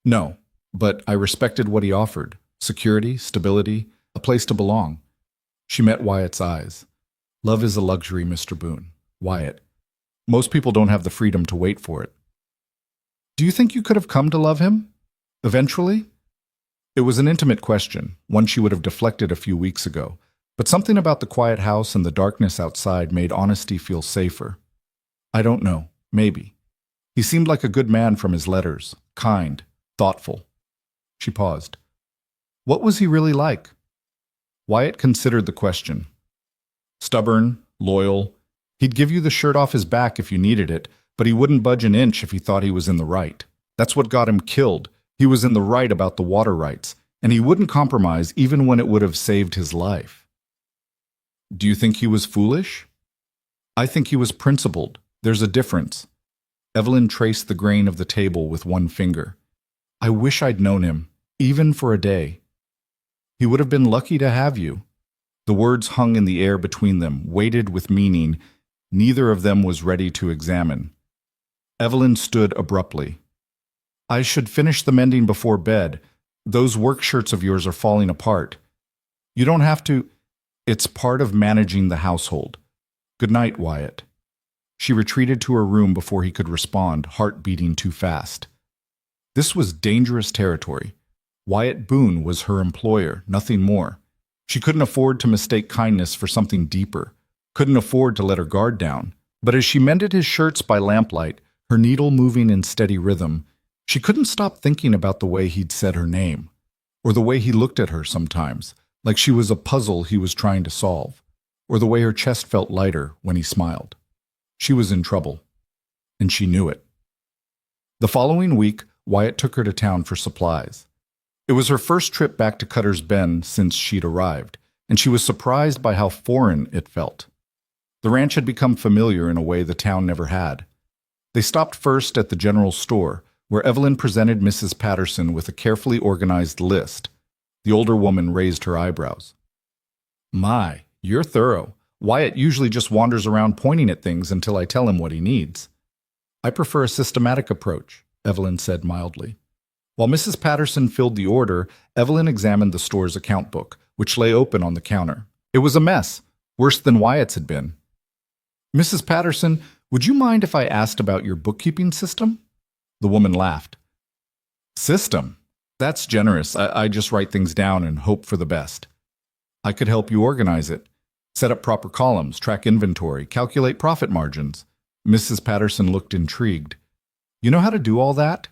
"No, but I respected what he offered. Security, stability, a place to belong." She met Wyatt's eyes. "Love is a luxury, Mr. Boone. Wyatt. Most people don't have the freedom to wait for it." "Do you think you could have come to love him? Eventually?" It was an intimate question, one she would have deflected a few weeks ago, but something about the quiet house and the darkness outside made honesty feel safer. "I don't know. Maybe. He seemed like a good man from his letters, kind, thoughtful." She paused. "What was he really like?" Wyatt considered the question. "Stubborn, loyal. He'd give you the shirt off his back if you needed it, but he wouldn't budge an inch if he thought he was in the right. That's what got him killed. He was in the right about the water rights, and he wouldn't compromise even when it would have saved his life." "Do you think he was foolish?" "I think he was principled. There's a difference." Evelyn traced the grain of the table with one finger. "I wish I'd known him, even for a day." "He would have been lucky to have you." The words hung in the air between them, weighted with meaning neither of them was ready to examine. Evelyn stood abruptly. "I should finish the mending before bed. Those work shirts of yours are falling apart." "You don't have to." "It's part of managing the household. Good night, Wyatt." She retreated to her room before he could respond, heart beating too fast. This was dangerous territory. Wyatt Boone was her employer, nothing more. She couldn't afford to mistake kindness for something deeper, couldn't afford to let her guard down. But as she mended his shirts by lamplight, her needle moving in steady rhythm, she couldn't stop thinking about the way he'd said her name, or the way he looked at her sometimes, like she was a puzzle he was trying to solve, or the way her chest felt lighter when he smiled. She was in trouble, and she knew it. The following week, Wyatt took her to town for supplies. It was her first trip back to Cutter's Bend since she'd arrived, and she was surprised by how foreign it felt. The ranch had become familiar in a way the town never had. They stopped first at the general store, where Evelyn presented Mrs. Patterson with a carefully organized list. The older woman raised her eyebrows. "My, you're thorough. Wyatt usually just wanders around pointing at things until I tell him what he needs." "I prefer a systematic approach," Evelyn said mildly. While Mrs. Patterson filled the order, Evelyn examined the store's account book, which lay open on the counter. It was a mess, worse than Wyatt's had been. "Mrs. Patterson, would you mind if I asked about your bookkeeping system?" The woman laughed. "System? That's generous. I just write things down and hope for the best. I could help you organize it. Set up proper columns, track inventory, calculate profit margins." Mrs. Patterson looked intrigued. "You know how to do all that?"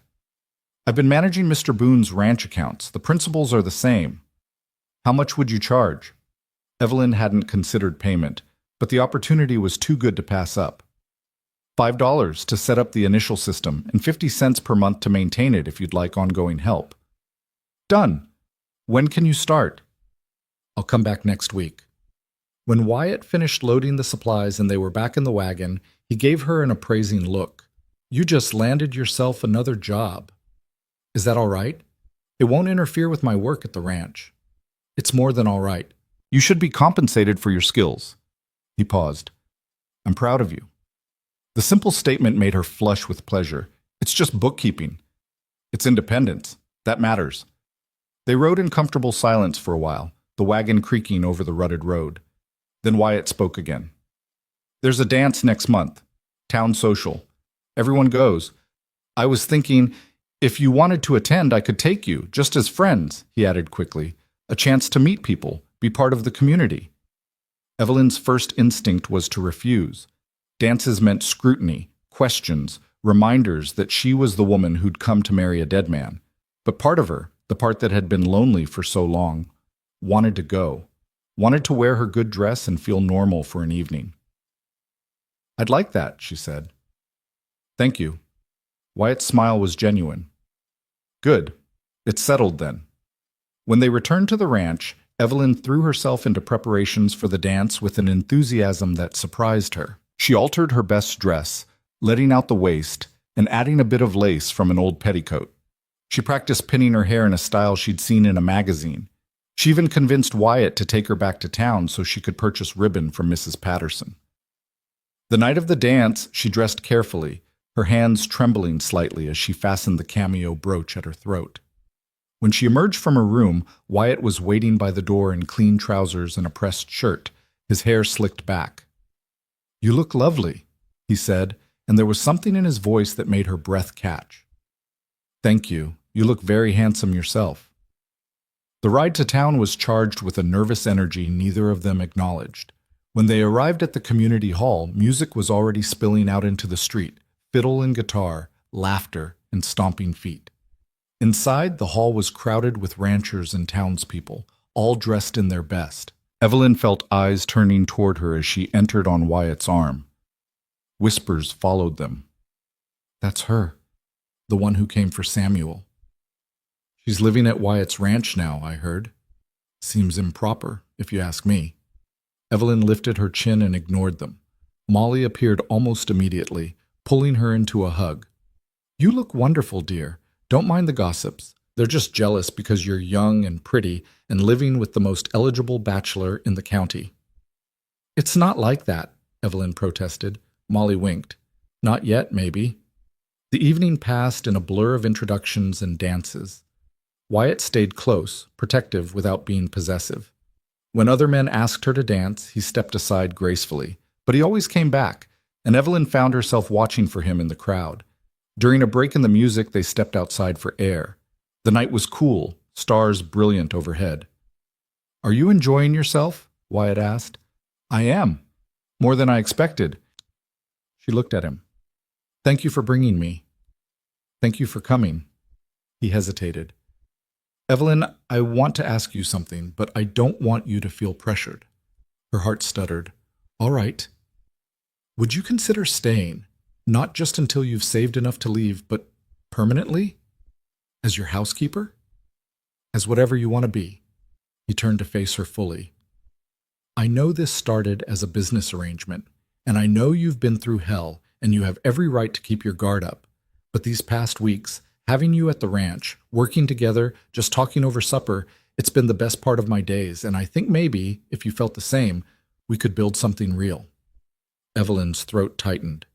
"I've been managing Mr. Boone's ranch accounts. The principles are the same." "How much would you charge?" Evelyn hadn't considered payment, but the opportunity was too good to pass up. $5 to set up the initial system and 50 cents per month to maintain it if you'd like ongoing help. "Done. When can you start?" "I'll come back next week." When Wyatt finished loading the supplies and they were back in the wagon, he gave her an appraising look. "You just landed yourself another job. Is that all right? It won't interfere with my work at the ranch." "It's more than all right. You should be compensated for your skills." He paused. "I'm proud of you." The simple statement made her flush with pleasure. It's just bookkeeping. It's independence. That matters. They rode in comfortable silence for a while, the wagon creaking over the rutted road. Then Wyatt spoke again. "There's a dance next month. Town social. Everyone goes. I was thinking, if you wanted to attend, I could take you, just as friends," he added quickly. "A chance to meet people, be part of the community." Evelyn's first instinct was to refuse. Dances meant scrutiny, questions, reminders that she was the woman who'd come to marry a dead man. But part of her, the part that had been lonely for so long, wanted to go, wanted to wear her good dress and feel normal for an evening. "I'd like that," she said. "Thank you." Wyatt's smile was genuine. "Good. It's settled then." When they returned to the ranch, Evelyn threw herself into preparations for the dance with an enthusiasm that surprised her. She altered her best dress, letting out the waist and adding a bit of lace from an old petticoat. She practiced pinning her hair in a style she'd seen in a magazine. She even convinced Wyatt to take her back to town so she could purchase ribbon from Mrs. Patterson. The night of the dance, she dressed carefully, her hands trembling slightly as she fastened the cameo brooch at her throat. When she emerged from her room, Wyatt was waiting by the door in clean trousers and a pressed shirt, his hair slicked back. "You look lovely," he said, and there was something in his voice that made her breath catch. "Thank you. You look very handsome yourself." The ride to town was charged with a nervous energy neither of them acknowledged. When they arrived at the community hall, music was already spilling out into the street, fiddle and guitar, laughter, and stomping feet. Inside, the hall was crowded with ranchers and townspeople, all dressed in their best. Evelyn felt eyes turning toward her as she entered on Wyatt's arm. Whispers followed them. "That's her, the one who came for Samuel. She's living at Wyatt's ranch now, I heard. Seems improper, if you ask me." Evelyn lifted her chin and ignored them. Molly appeared almost immediately, pulling her into a hug. "You look wonderful, dear. Don't mind the gossips. They're just jealous because you're young and pretty and living with the most eligible bachelor in the county." "It's not like that," Evelyn protested. Molly winked. "Not yet, maybe." The evening passed in a blur of introductions and dances. Wyatt stayed close, protective without being possessive. When other men asked her to dance, he stepped aside gracefully, but he always came back, and Evelyn found herself watching for him in the crowd. During a break in the music, they stepped outside for air. The night was cool, stars brilliant overhead. "Are you enjoying yourself?" Wyatt asked. "I am. More than I expected." She looked at him. "Thank you for bringing me." "Thank you for coming." He hesitated. Evelyn, I want to ask you something, but I don't want you to feel pressured. Her heart stuttered. All right. Would you consider staying, not just until you've saved enough to leave, but permanently? As your housekeeper? As whatever you want to be. He turned to face her fully. I know this started as a business arrangement, and I know you've been through hell, and you have every right to keep your guard up. But these past weeks, having you at the ranch, working together, just talking over supper, it's been the best part of my days, and I think maybe, if you felt the same, we could build something real. Evelyn's throat tightened.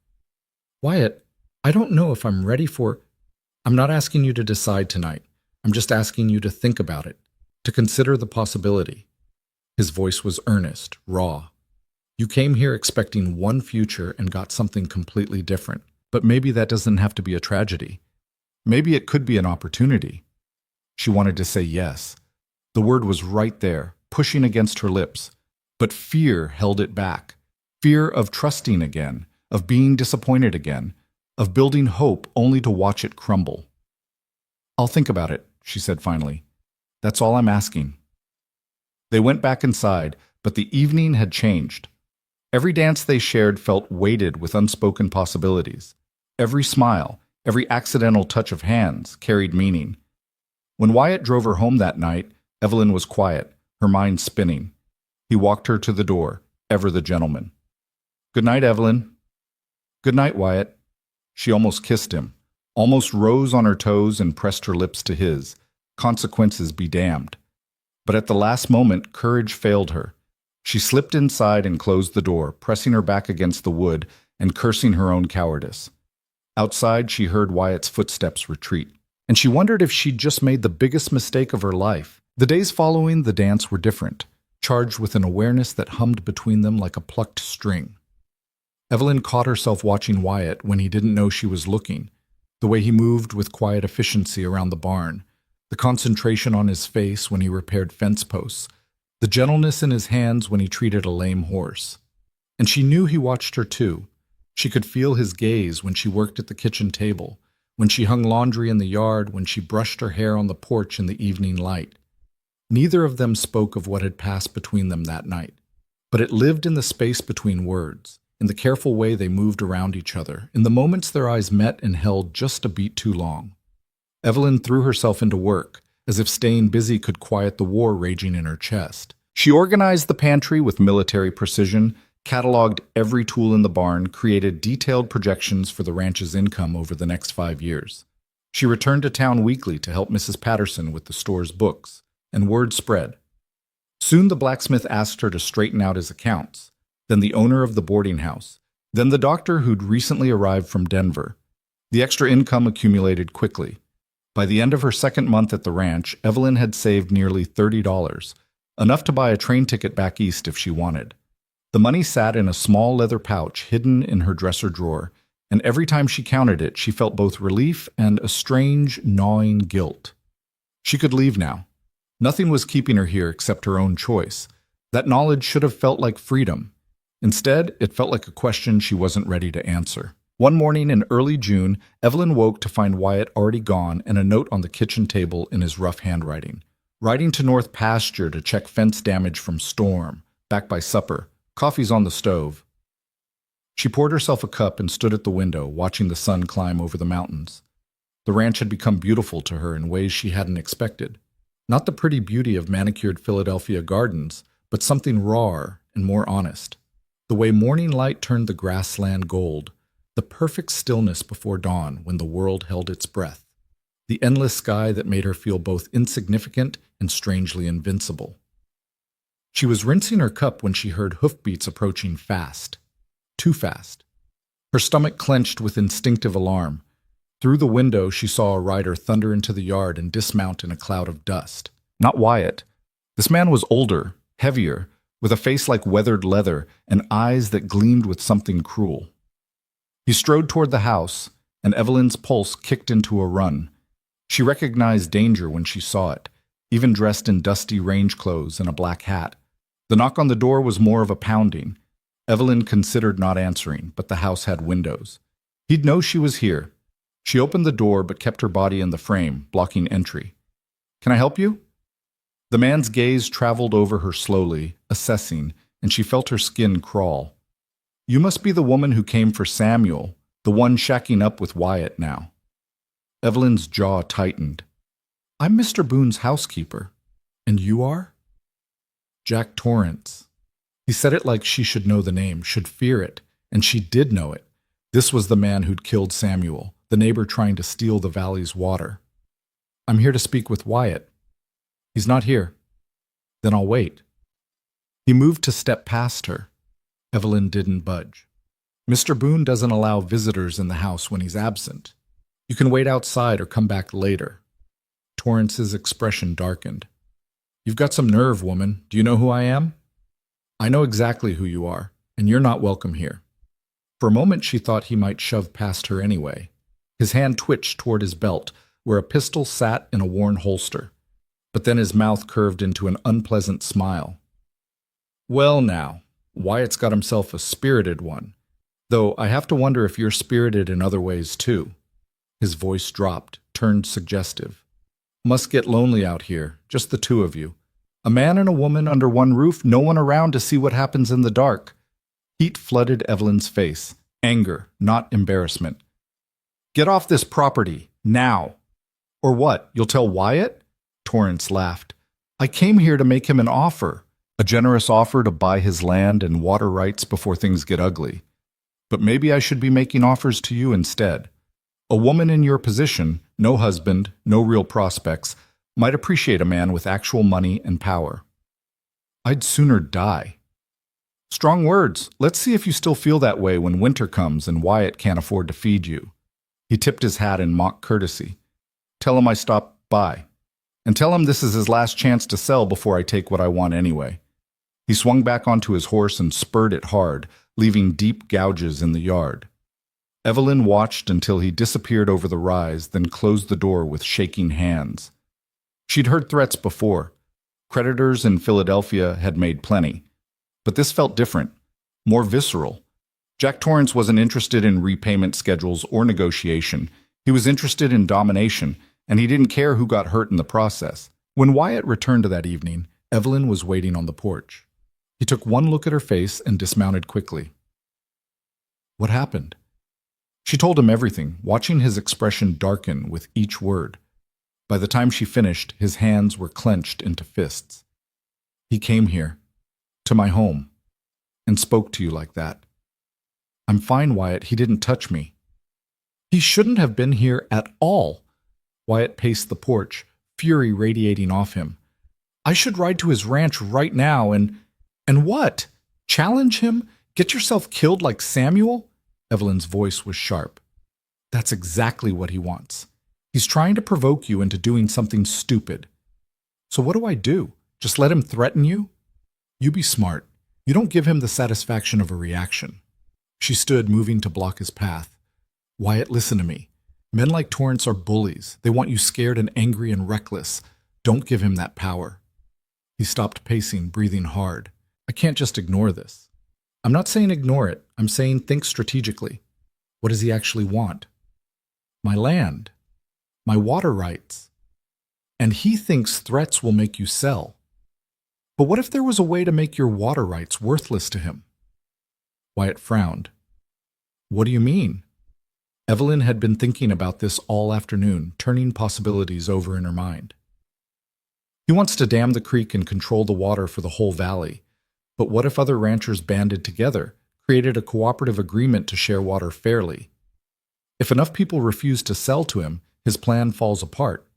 Wyatt, I don't know if I'm ready for... I'm not asking you to decide tonight. I'm just asking you to think about it, to consider the possibility. His voice was earnest, raw. You came here expecting one future and got something completely different. But maybe that doesn't have to be a tragedy. Maybe it could be an opportunity. She wanted to say yes. The word was right there, pushing against her lips. But fear held it back. Fear of trusting again, of being disappointed again, of building hope only to watch it crumble. I'll think about it, she said finally. That's all I'm asking. They went back inside, but the evening had changed. Every dance they shared felt weighted with unspoken possibilities. Every smile, every accidental touch of hands carried meaning. When Wyatt drove her home that night, Evelyn was quiet, her mind spinning. He walked her to the door, ever the gentleman. Good night, Evelyn. Good night, Wyatt. She almost kissed him, almost rose on her toes and pressed her lips to his. Consequences be damned. But at the last moment, courage failed her. She slipped inside and closed the door, pressing her back against the wood and cursing her own cowardice. Outside, she heard Wyatt's footsteps retreat, and she wondered if she'd just made the biggest mistake of her life. The days following the dance were different, charged with an awareness that hummed between them like a plucked string. Evelyn caught herself watching Wyatt when he didn't know she was looking, the way he moved with quiet efficiency around the barn, the concentration on his face when he repaired fence posts, the gentleness in his hands when he treated a lame horse. And she knew he watched her too. She could feel his gaze when she worked at the kitchen table, when she hung laundry in the yard, when she brushed her hair on the porch in the evening light. Neither of them spoke of what had passed between them that night, but it lived in the space between words, in the careful way they moved around each other, in the moments their eyes met and held just a beat too long. Evelyn threw herself into work, as if staying busy could quiet the war raging in her chest. She organized the pantry with military precision, cataloged every tool in the barn, created detailed projections for the ranch's income over the next 5 years. She returned to town weekly to help Mrs. Patterson with the store's books, and word spread. Soon the blacksmith asked her to straighten out his accounts, then the owner of the boarding house, then the doctor who'd recently arrived from Denver. The extra income accumulated quickly. By the end of her second month at the ranch, Evelyn had saved nearly $30, enough to buy a train ticket back east if she wanted. The money sat in a small leather pouch hidden in her dresser drawer, and every time she counted it, she felt both relief and a strange, gnawing guilt. She could leave now. Nothing was keeping her here except her own choice. That knowledge should have felt like freedom. Instead, it felt like a question she wasn't ready to answer. One morning in early June, Evelyn woke to find Wyatt already gone and a note on the kitchen table in his rough handwriting. Riding to North Pasture to check fence damage from storm. Back by supper. Coffee's on the stove. She poured herself a cup and stood at the window, watching the sun climb over the mountains. The ranch had become beautiful to her in ways she hadn't expected. Not the pretty beauty of manicured Philadelphia gardens, but something rawer and more honest. The way morning light turned the grassland gold, the perfect stillness before dawn when the world held its breath, the endless sky that made her feel both insignificant and strangely invincible. She was rinsing her cup when she heard hoofbeats approaching fast. Too fast. Her stomach clenched with instinctive alarm. Through the window, she saw a rider thunder into the yard and dismount in a cloud of dust. Not Wyatt. This man was older, heavier, with a face like weathered leather and eyes that gleamed with something cruel. He strode toward the house, and Evelyn's pulse kicked into a run. She recognized danger when she saw it, even dressed in dusty range clothes and a black hat. The knock on the door was more of a pounding. Evelyn considered not answering, but the house had windows. He'd know she was here. She opened the door but kept her body in the frame, blocking entry. Can I help you? The man's gaze traveled over her slowly, assessing, and she felt her skin crawl. You must be the woman who came for Samuel, the one shacking up with Wyatt now. Evelyn's jaw tightened. I'm Mr. Boone's housekeeper. And you are? Jack Torrance. He said it like she should know the name, should fear it, and she did know it. This was the man who'd killed Samuel, the neighbor trying to steal the valley's water. I'm here to speak with Wyatt. He's not here. Then I'll wait. He moved to step past her. Evelyn didn't budge. Mr. Boone doesn't allow visitors in the house when he's absent. You can wait outside or come back later. Torrance's expression darkened. You've got some nerve, woman. Do you know who I am? I know exactly who you are, and you're not welcome here. For a moment she thought he might shove past her anyway. His hand twitched toward his belt, where a pistol sat in a worn holster. But then his mouth curved into an unpleasant smile. Well now, Wyatt's got himself a spirited one, though I have to wonder if you're spirited in other ways too. His voice dropped, turned suggestive. Must get lonely out here, just the two of you. A man and a woman under one roof, no one around to see what happens in the dark. Heat flooded Evelyn's face. Anger, not embarrassment. Get off this property, now. Or what, you'll tell Wyatt? Torrance laughed. I came here to make him an offer, a generous offer to buy his land and water rights before things get ugly. But maybe I should be making offers to you instead. A woman in your position, no husband, no real prospects, might appreciate a man with actual money and power. I'd sooner die. Strong words. Let's see if you still feel that way when winter comes and Wyatt can't afford to feed you. He tipped his hat in mock courtesy. Tell him I stopped by. And tell him this is his last chance to sell before I take what I want anyway. He swung back onto his horse and spurred it hard, leaving deep gouges in the yard. Evelyn watched until he disappeared over the rise, then closed the door with shaking hands. She'd heard threats before. Creditors in Philadelphia had made plenty. But this felt different, more visceral. Jack Torrance wasn't interested in repayment schedules or negotiation. He was interested in domination, and he didn't care who got hurt in the process. When Wyatt returned to that evening, Evelyn was waiting on the porch. He took one look at her face and dismounted quickly. What happened? She told him everything, watching his expression darken with each word. By the time she finished, his hands were clenched into fists. He came here, to my home, and spoke to you like that. I'm fine, Wyatt. He didn't touch me. He shouldn't have been here at all. Wyatt paced the porch, fury radiating off him. I should ride to his ranch right now and what? Challenge him? Get yourself killed like Samuel? Evelyn's voice was sharp. That's exactly what he wants. He's trying to provoke you into doing something stupid. So what do I do? Just let him threaten you? You be smart. You don't give him the satisfaction of a reaction. She stood, moving to block his path. Wyatt, listen to me. Men like Torrance are bullies. They want you scared and angry and reckless. Don't give him that power. He stopped pacing, breathing hard. I can't just ignore this. I'm not saying ignore it. I'm saying think strategically. What does he actually want? My land. My water rights. And he thinks threats will make you sell. But what if there was a way to make your water rights worthless to him? Wyatt frowned. What do you mean? Evelyn had been thinking about this all afternoon, turning possibilities over in her mind. He wants to dam the creek and control the water for the whole valley. But what if other ranchers banded together, created a cooperative agreement to share water fairly? If enough people refuse to sell to him, his plan falls apart.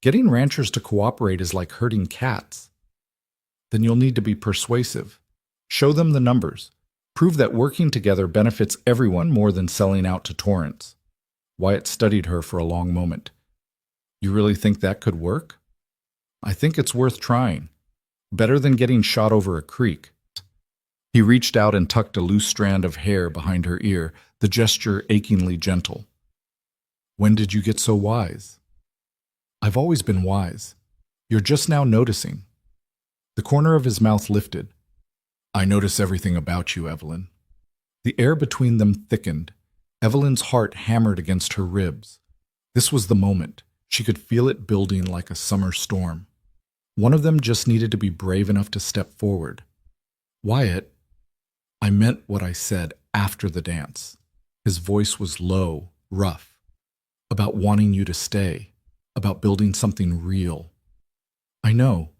Getting ranchers to cooperate is like herding cats. Then you'll need to be persuasive. Show them the numbers. Prove that working together benefits everyone more than selling out to Torrance. Wyatt studied her for a long moment. You really think that could work? I think it's worth trying. Better than getting shot over a creek. He reached out and tucked a loose strand of hair behind her ear, the gesture achingly gentle. When did you get so wise? I've always been wise. You're just now noticing. The corner of his mouth lifted. I notice everything about you, Evelyn. The air between them thickened. Evelyn's heart hammered against her ribs. This was the moment. She could feel it building like a summer storm. One of them just needed to be brave enough to step forward. Wyatt, I meant what I said after the dance. His voice was low, rough, about wanting you to stay, about building something real. I know,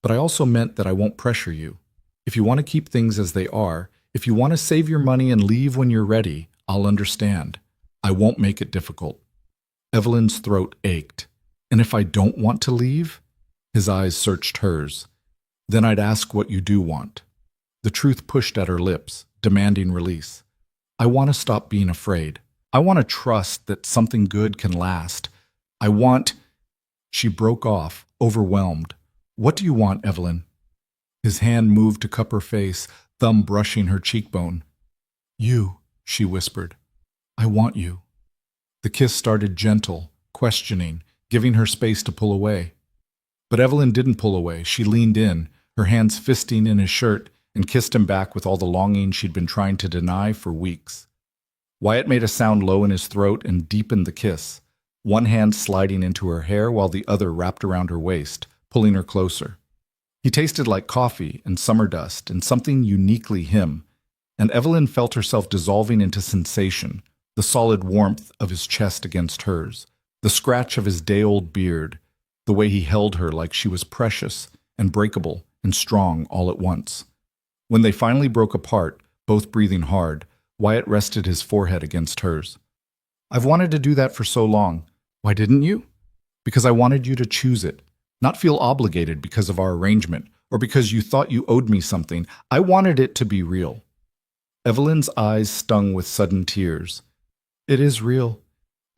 but I also meant that I won't pressure you. If you want to keep things as they are, if you want to save your money and leave when you're ready, I'll understand. I won't make it difficult. Evelyn's throat ached. And if I don't want to leave? His eyes searched hers. Then I'd ask what you do want. The truth pushed at her lips, demanding release. I want to stop being afraid. I want to trust that something good can last. I want... She broke off, overwhelmed. What do you want, Evelyn? His hand moved to cup her face, thumb brushing her cheekbone. You, she whispered. I want you. The kiss started gentle, questioning, giving her space to pull away. But Evelyn didn't pull away. She leaned in, her hands fisting in his shirt, and kissed him back with all the longing she'd been trying to deny for weeks. Wyatt made a sound low in his throat and deepened the kiss, one hand sliding into her hair while the other wrapped around her waist, pulling her closer. He tasted like coffee and summer dust and something uniquely him, and Evelyn felt herself dissolving into sensation, the solid warmth of his chest against hers, the scratch of his day-old beard, the way he held her like she was precious and breakable and strong all at once. When they finally broke apart, both breathing hard, Wyatt rested his forehead against hers. I've wanted to do that for so long. Why didn't you? Because I wanted you to choose it, not feel obligated because of our arrangement or because you thought you owed me something. I wanted it to be real. Evelyn's eyes stung with sudden tears. It is real.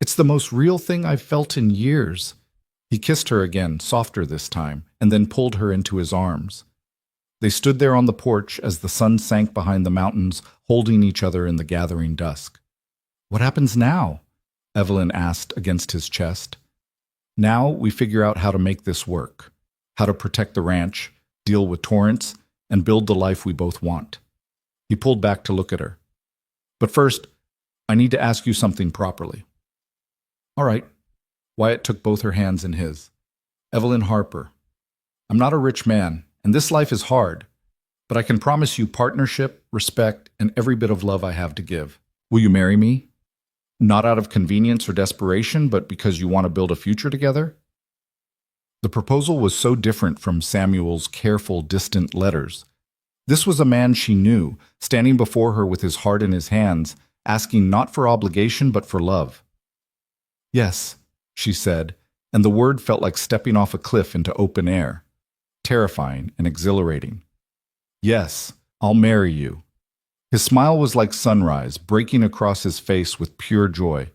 It's the most real thing I've felt in years. He kissed her again, softer this time, and then pulled her into his arms. They stood there on the porch as the sun sank behind the mountains, holding each other in the gathering dusk. What happens now? Evelyn asked against his chest. Now we figure out how to make this work, how to protect the ranch, deal with Torrance, and build the life we both want. He pulled back to look at her. But first, I need to ask you something properly. All right. Wyatt took both her hands in his. Evelyn Harper, I'm not a rich man, and this life is hard, but I can promise you partnership, respect, and every bit of love I have to give. Will you marry me? Not out of convenience or desperation, but because you want to build a future together? The proposal was so different from Samuel's careful, distant letters. This was a man she knew, standing before her with his heart in his hands, asking not for obligation but for love. Yes, she said, and the word felt like stepping off a cliff into open air, terrifying and exhilarating. Yes, I'll marry you. His smile was like sunrise, breaking across his face with pure joy.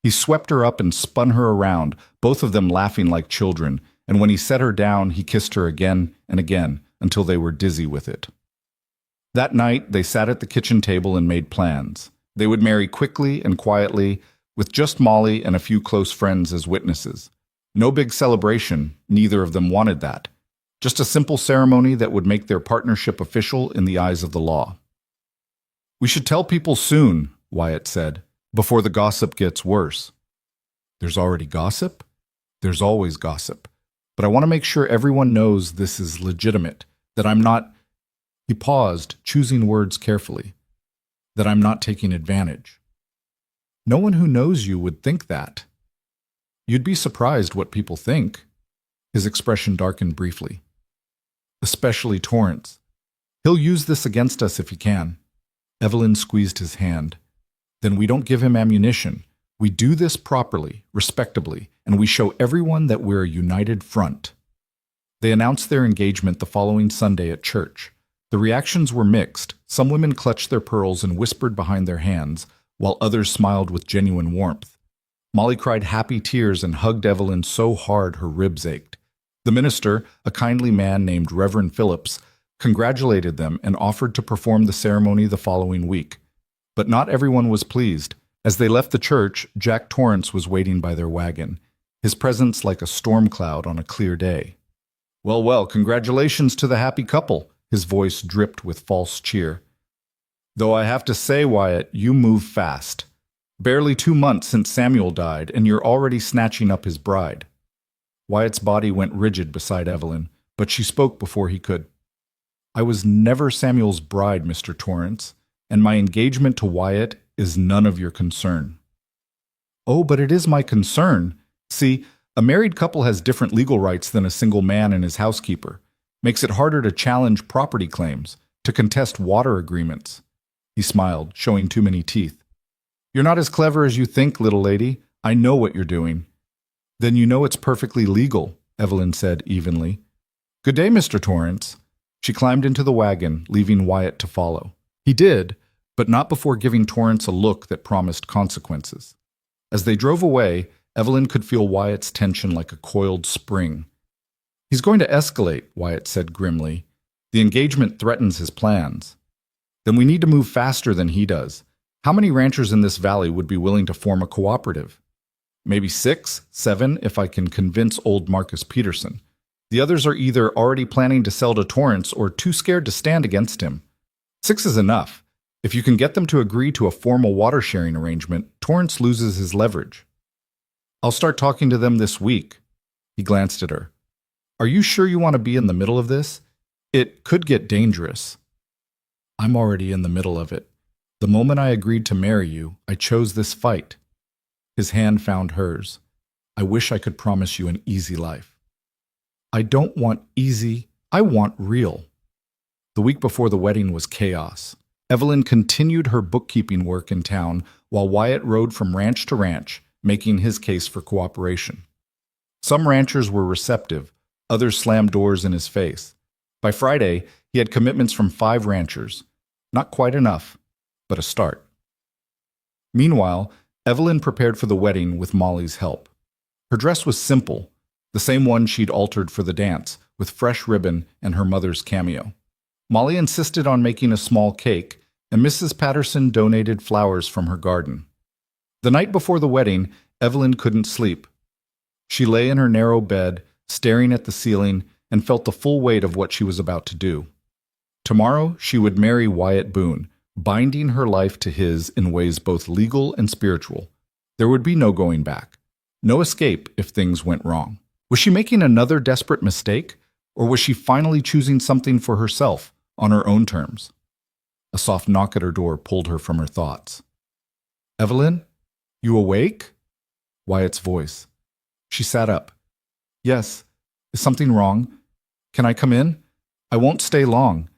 He swept her up and spun her around, both of them laughing like children, and when he set her down, he kissed her again and again until they were dizzy with it. That night, they sat at the kitchen table and made plans. They would marry quickly and quietly, with just Molly and a few close friends as witnesses. No big celebration, neither of them wanted that. Just a simple ceremony that would make their partnership official in the eyes of the law. We should tell people soon, Wyatt said, before the gossip gets worse. There's already gossip? There's always gossip. But I want to make sure everyone knows this is legitimate, that I'm not... He paused, choosing words carefully. That I'm not taking advantage. No one who knows you would think that. You'd be surprised what people think. His expression darkened briefly. Especially Torrance. He'll use this against us if he can. Evelyn squeezed his hand. Then we don't give him ammunition. We do this properly, respectably, and we show everyone that we're a united front. They announced their engagement the following Sunday at church. The reactions were mixed. Some women clutched their pearls and whispered behind their hands, while others smiled with genuine warmth. Molly cried happy tears and hugged Evelyn so hard her ribs ached. The minister, a kindly man named Reverend Phillips, congratulated them and offered to perform the ceremony the following week. But not everyone was pleased. As they left the church, Jack Torrance was waiting by their wagon, his presence like a storm cloud on a clear day. Well, well, congratulations to the happy couple, his voice dripped with false cheer. Though I have to say, Wyatt, you move fast. Barely 2 months since Samuel died, and you're already snatching up his bride. Wyatt's body went rigid beside Evelyn, but she spoke before he could. I was never Samuel's bride, Mr. Torrance, and my engagement to Wyatt is none of your concern. Oh, but it is my concern. See, a married couple has different legal rights than a single man and his housekeeper. Makes it harder to challenge property claims, to contest water agreements. He smiled, showing too many teeth. You're not as clever as you think, little lady. I know what you're doing. Then you know it's perfectly legal, Evelyn said evenly. Good day, Mr. Torrance. She climbed into the wagon, leaving Wyatt to follow. He did, but not before giving Torrance a look that promised consequences. As they drove away, Evelyn could feel Wyatt's tension like a coiled spring. He's going to escalate, Wyatt said grimly. The engagement threatens his plans. Then we need to move faster than he does. How many ranchers in this valley would be willing to form a cooperative? Maybe 6, 7 if I can convince old Marcus Peterson. The others are either already planning to sell to Torrance or too scared to stand against him. 6 is enough. If you can get them to agree to a formal water-sharing arrangement, Torrance loses his leverage. I'll start talking to them this week. He glanced at her. Are you sure you want to be in the middle of this? It could get dangerous. I'm already in the middle of it. The moment I agreed to marry you, I chose this fight. His hand found hers. I wish I could promise you an easy life. I don't want easy, I want real. The week before the wedding was chaos. Evelyn continued her bookkeeping work in town while Wyatt rode from ranch to ranch, making his case for cooperation. Some ranchers were receptive, others slammed doors in his face. By Friday, he had commitments from 5 ranchers. Not quite enough, but a start. Meanwhile, Evelyn prepared for the wedding with Molly's help. Her dress was simple, the same one she'd altered for the dance, with fresh ribbon and her mother's cameo. Molly insisted on making a small cake, and Mrs. Patterson donated flowers from her garden. The night before the wedding, Evelyn couldn't sleep. She lay in her narrow bed, staring at the ceiling, and felt the full weight of what she was about to do. Tomorrow, she would marry Wyatt Boone, binding her life to his in ways both legal and spiritual. There would be no going back, no escape if things went wrong. Was she making another desperate mistake, or was she finally choosing something for herself, on her own terms? A soft knock at her door pulled her from her thoughts. Evelyn, you awake? Wyatt's voice. She sat up. Yes. Is something wrong? Can I come in? I won't stay long.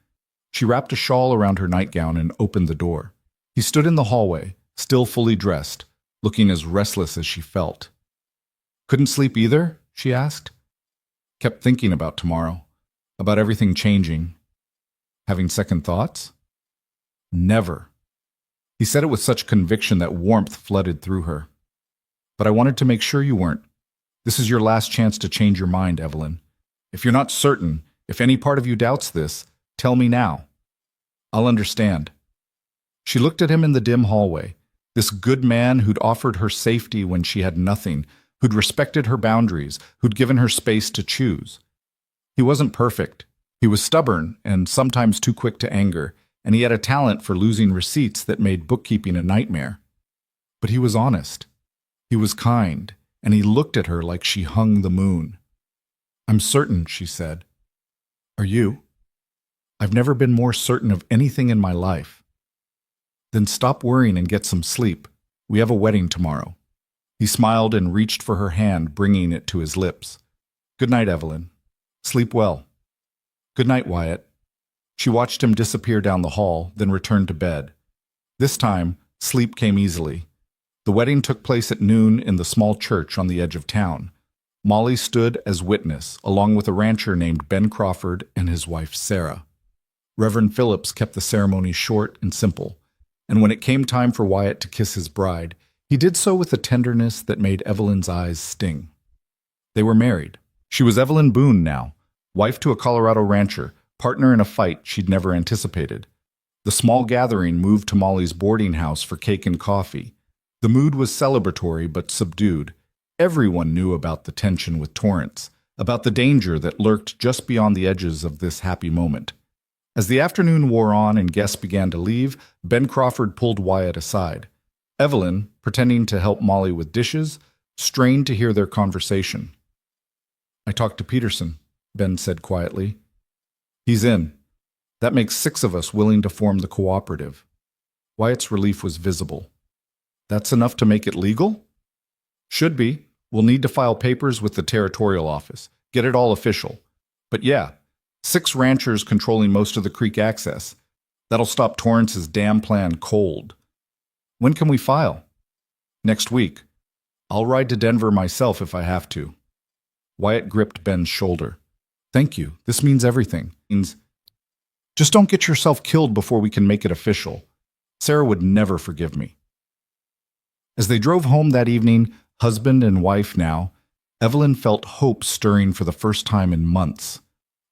She wrapped a shawl around her nightgown and opened the door. He stood in the hallway, still fully dressed, looking as restless as she felt. Couldn't sleep either? She asked. Kept thinking about tomorrow, about everything changing. Having second thoughts? Never. He said it with such conviction that warmth flooded through her. But I wanted to make sure you weren't. This is your last chance to change your mind, Evelyn. If you're not certain, if any part of you doubts this, tell me now. I'll understand. She looked at him in the dim hallway, this good man who'd offered her safety when she had nothing, who'd respected her boundaries, who'd given her space to choose. He wasn't perfect. He was stubborn and sometimes too quick to anger, and he had a talent for losing receipts that made bookkeeping a nightmare. But he was honest. He was kind, and he looked at her like she hung the moon. I'm certain, she said. Are you? I've never been more certain of anything in my life. Then stop worrying and get some sleep. We have a wedding tomorrow. He smiled and reached for her hand, bringing it to his lips. Good night, Evelyn. Sleep well. Good night, Wyatt. She watched him disappear down the hall, then returned to bed. This time, sleep came easily. The wedding took place at noon in the small church on the edge of town. Molly stood as witness, along with a rancher named Ben Crawford and his wife, Sarah. Reverend Phillips kept the ceremony short and simple, and when it came time for Wyatt to kiss his bride, he did so with a tenderness that made Evelyn's eyes sting. They were married. She was Evelyn Boone now, wife to a Colorado rancher, partner in a fight she'd never anticipated. The small gathering moved to Molly's boarding house for cake and coffee. The mood was celebratory but subdued. Everyone knew about the tension with Torrance, about the danger that lurked just beyond the edges of this happy moment. As the afternoon wore on and guests began to leave, Ben Crawford pulled Wyatt aside. Evelyn, pretending to help Molly with dishes, strained to hear their conversation. I talked to Peterson, Ben said quietly. He's in. That makes 6 of us willing to form the cooperative. Wyatt's relief was visible. That's enough to make it legal? Should be. We'll need to file papers with the territorial office. Get it all official. But yeah, 6 ranchers controlling most of the creek access. That'll stop Torrance's dam plan cold. When can we file? Next week. I'll ride to Denver myself if I have to. Wyatt gripped Ben's shoulder. Thank you. This means everything. Just don't get yourself killed before we can make it official. Sarah would never forgive me. As they drove home that evening, husband and wife now, Evelyn felt hope stirring for the first time in months.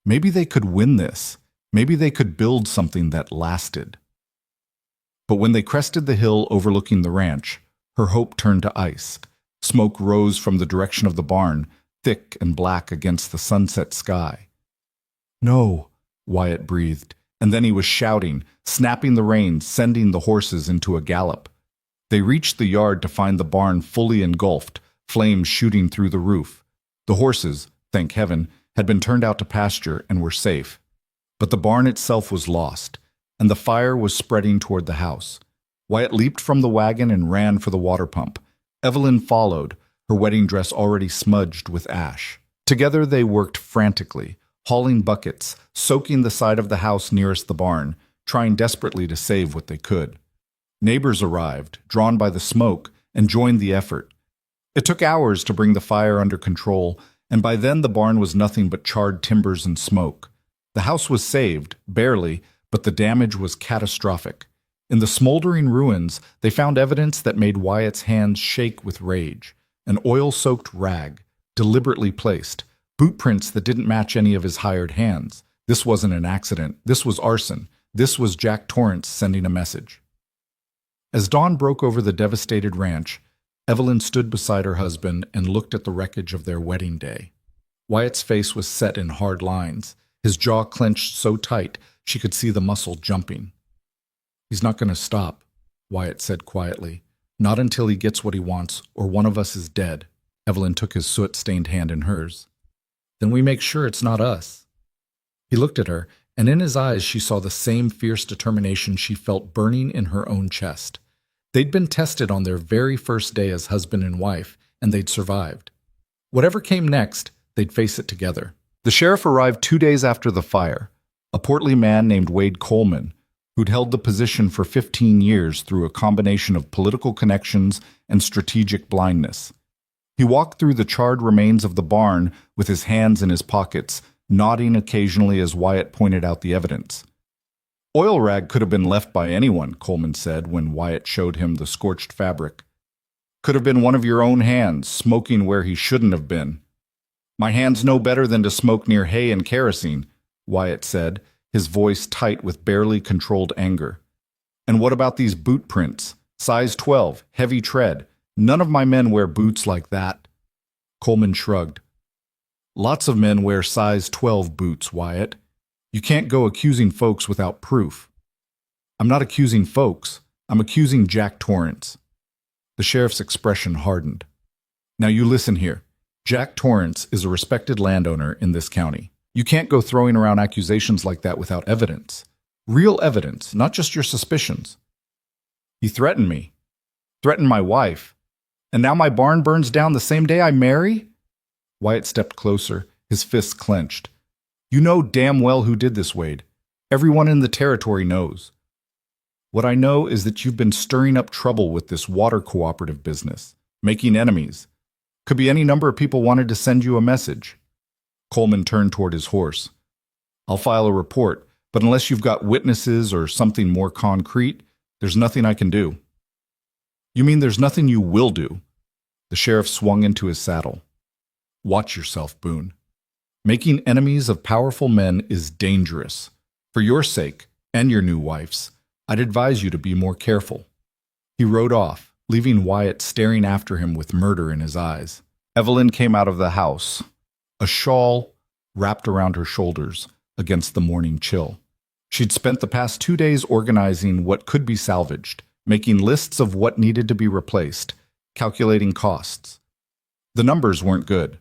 Maybe they could win this. Maybe they could build something that lasted. But when they crested the hill overlooking the ranch, her hope turned to ice. Smoke rose from the direction of the barn, thick and black against the sunset sky. No, Wyatt breathed, and then he was shouting, snapping the reins, sending the horses into a gallop. They reached the yard to find the barn fully engulfed, flames shooting through the roof. The horses, thank heaven, had been turned out to pasture and were safe. But the barn itself was lost, and the fire was spreading toward the house. Wyatt leaped from the wagon and ran for the water pump. Evelyn followed, her wedding dress already smudged with ash. Together they worked frantically, hauling buckets, soaking the side of the house nearest the barn, trying desperately to save what they could. Neighbors arrived, drawn by the smoke, and joined the effort. It took hours to bring the fire under control, and by then the barn was nothing but charred timbers and smoke. The house was saved, barely, but the damage was catastrophic. In the smoldering ruins, they found evidence that made Wyatt's hands shake with rage. An oil-soaked rag, deliberately placed, boot prints that didn't match any of his hired hands. This wasn't an accident. This was arson. This was Jack Torrance sending a message. As dawn broke over the devastated ranch, Evelyn stood beside her husband and looked at the wreckage of their wedding day. Wyatt's face was set in hard lines, his jaw clenched so tight she could see the muscle jumping. He's not going to stop, Wyatt said quietly. Not until he gets what he wants, or one of us is dead. Evelyn took his soot-stained hand in hers. Then we make sure it's not us. He looked at her, and in his eyes she saw the same fierce determination she felt burning in her own chest. They'd been tested on their very first day as husband and wife, and they'd survived. Whatever came next, they'd face it together. The sheriff arrived 2 days after the fire, a portly man named Wade Coleman, who'd held the position for 15 years through a combination of political connections and strategic blindness. He walked through the charred remains of the barn with his hands in his pockets, nodding occasionally as Wyatt pointed out the evidence. Oil rag could have been left by anyone, Coleman said when Wyatt showed him the scorched fabric. Could have been one of your own hands, smoking where he shouldn't have been. My hands know better than to smoke near hay and kerosene, Wyatt said, his voice tight with barely controlled anger. And what about these boot prints? Size 12, heavy tread. None of my men wear boots like that. Coleman shrugged. Lots of men wear size 12 boots, Wyatt. You can't go accusing folks without proof. I'm not accusing folks. I'm accusing Jack Torrance. The sheriff's expression hardened. Now you listen here. Jack Torrance is a respected landowner in this county. You can't go throwing around accusations like that without evidence. Real evidence, not just your suspicions. He threatened me. Threatened my wife. And now my barn burns down the same day I marry? Wyatt stepped closer, his fists clenched. You know damn well who did this, Wade. Everyone in the territory knows. What I know is that you've been stirring up trouble with this water cooperative business, making enemies. Could be any number of people wanted to send you a message. Coleman turned toward his horse. I'll file a report, but unless you've got witnesses or something more concrete, there's nothing I can do. You mean there's nothing you will do? The sheriff swung into his saddle. Watch yourself, Boone. Making enemies of powerful men is dangerous. For your sake, and your new wife's, I'd advise you to be more careful. He rode off, leaving Wyatt staring after him with murder in his eyes. Evelyn came out of the house, a shawl wrapped around her shoulders against the morning chill. She'd spent the past 2 days organizing what could be salvaged, making lists of what needed to be replaced, calculating costs. The numbers weren't good.